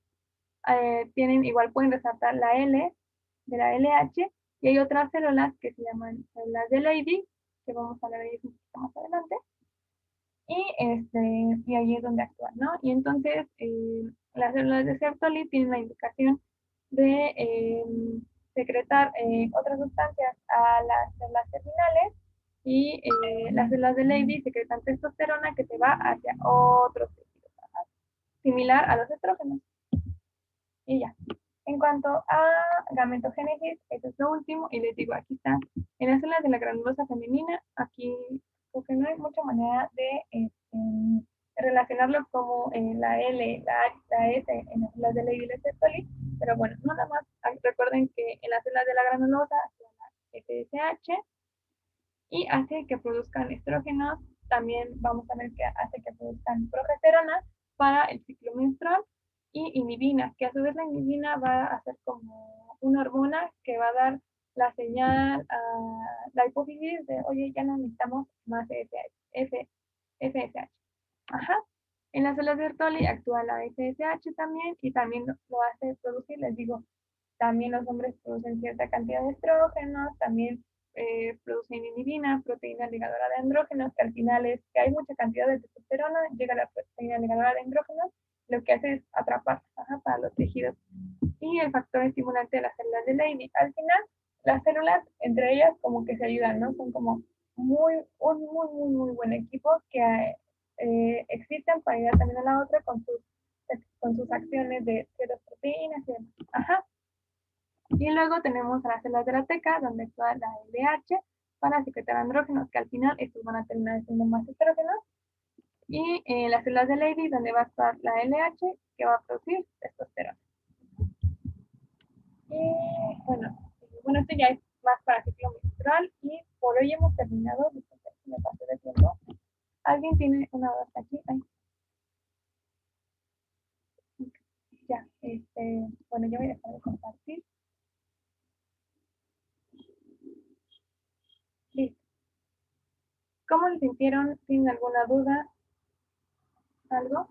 tienen, igual pueden resaltar la L de la LH, y hay otras células que se llaman células de Leydig, que vamos a hablar de ellas un poquito más adelante, y ahí es donde actúan, ¿no? Y entonces, las células de Sertoli tienen la indicación de secretar otras sustancias a las células terminales, y las células de Leydig secretan testosterona que se va hacia otros tejidos, similar a los estrógenos. Y ya. En cuanto a gametogénesis, eso es lo último, y les digo, aquí está, en las células de la granulosa femenina, aquí porque no hay mucha manera de relacionarlo como la L, la S en las células de Leydig y Sertoli, pero bueno, no nada más, recuerden que en las células de la granulosa actúa la FSH y hace que produzcan estrógenos, también vamos a ver que hace que produzcan progesterona para el ciclo menstrual, y inhibina, que a su vez la inhibina va a ser como una hormona que va a dar la señal a la hipófisis de, oye, ya no necesitamos más FSH. Ajá. En las células de Sertoli actúa la FSH también, y también lo hace producir, les digo, también los hombres producen cierta cantidad de estrógenos, también producen inhibina, proteína ligadora de andrógenos, que al final es que hay mucha cantidad de testosterona, llega la proteína ligadora de andrógenos, lo que hace es atrapar para los tejidos. Y el factor estimulante de las células de Leydig. Al final, las células, entre ellas, como que se ayudan, ¿no? Son como un muy buen equipo que existen para ayudar también a la otra con sus acciones de ciertas proteínas y demás. Ajá. Y luego tenemos a las células de la teca, donde actúa la LH para secretar andrógenos, que al final estos van a terminar siendo más estrógenos. Y las células de Leydig, donde va a actuar la LH, que va a producir testosterona. Y bueno, esto ya es más para ciclo menstrual, y por hoy hemos terminado. Disculpen si me pasé de tiempo. ¿Alguien tiene una duda hasta aquí? Ay. Ya, bueno, yo voy a dejar de compartir. Listo. ¿Cómo lo sintieron? ¿Tienen alguna duda? ¿Algo?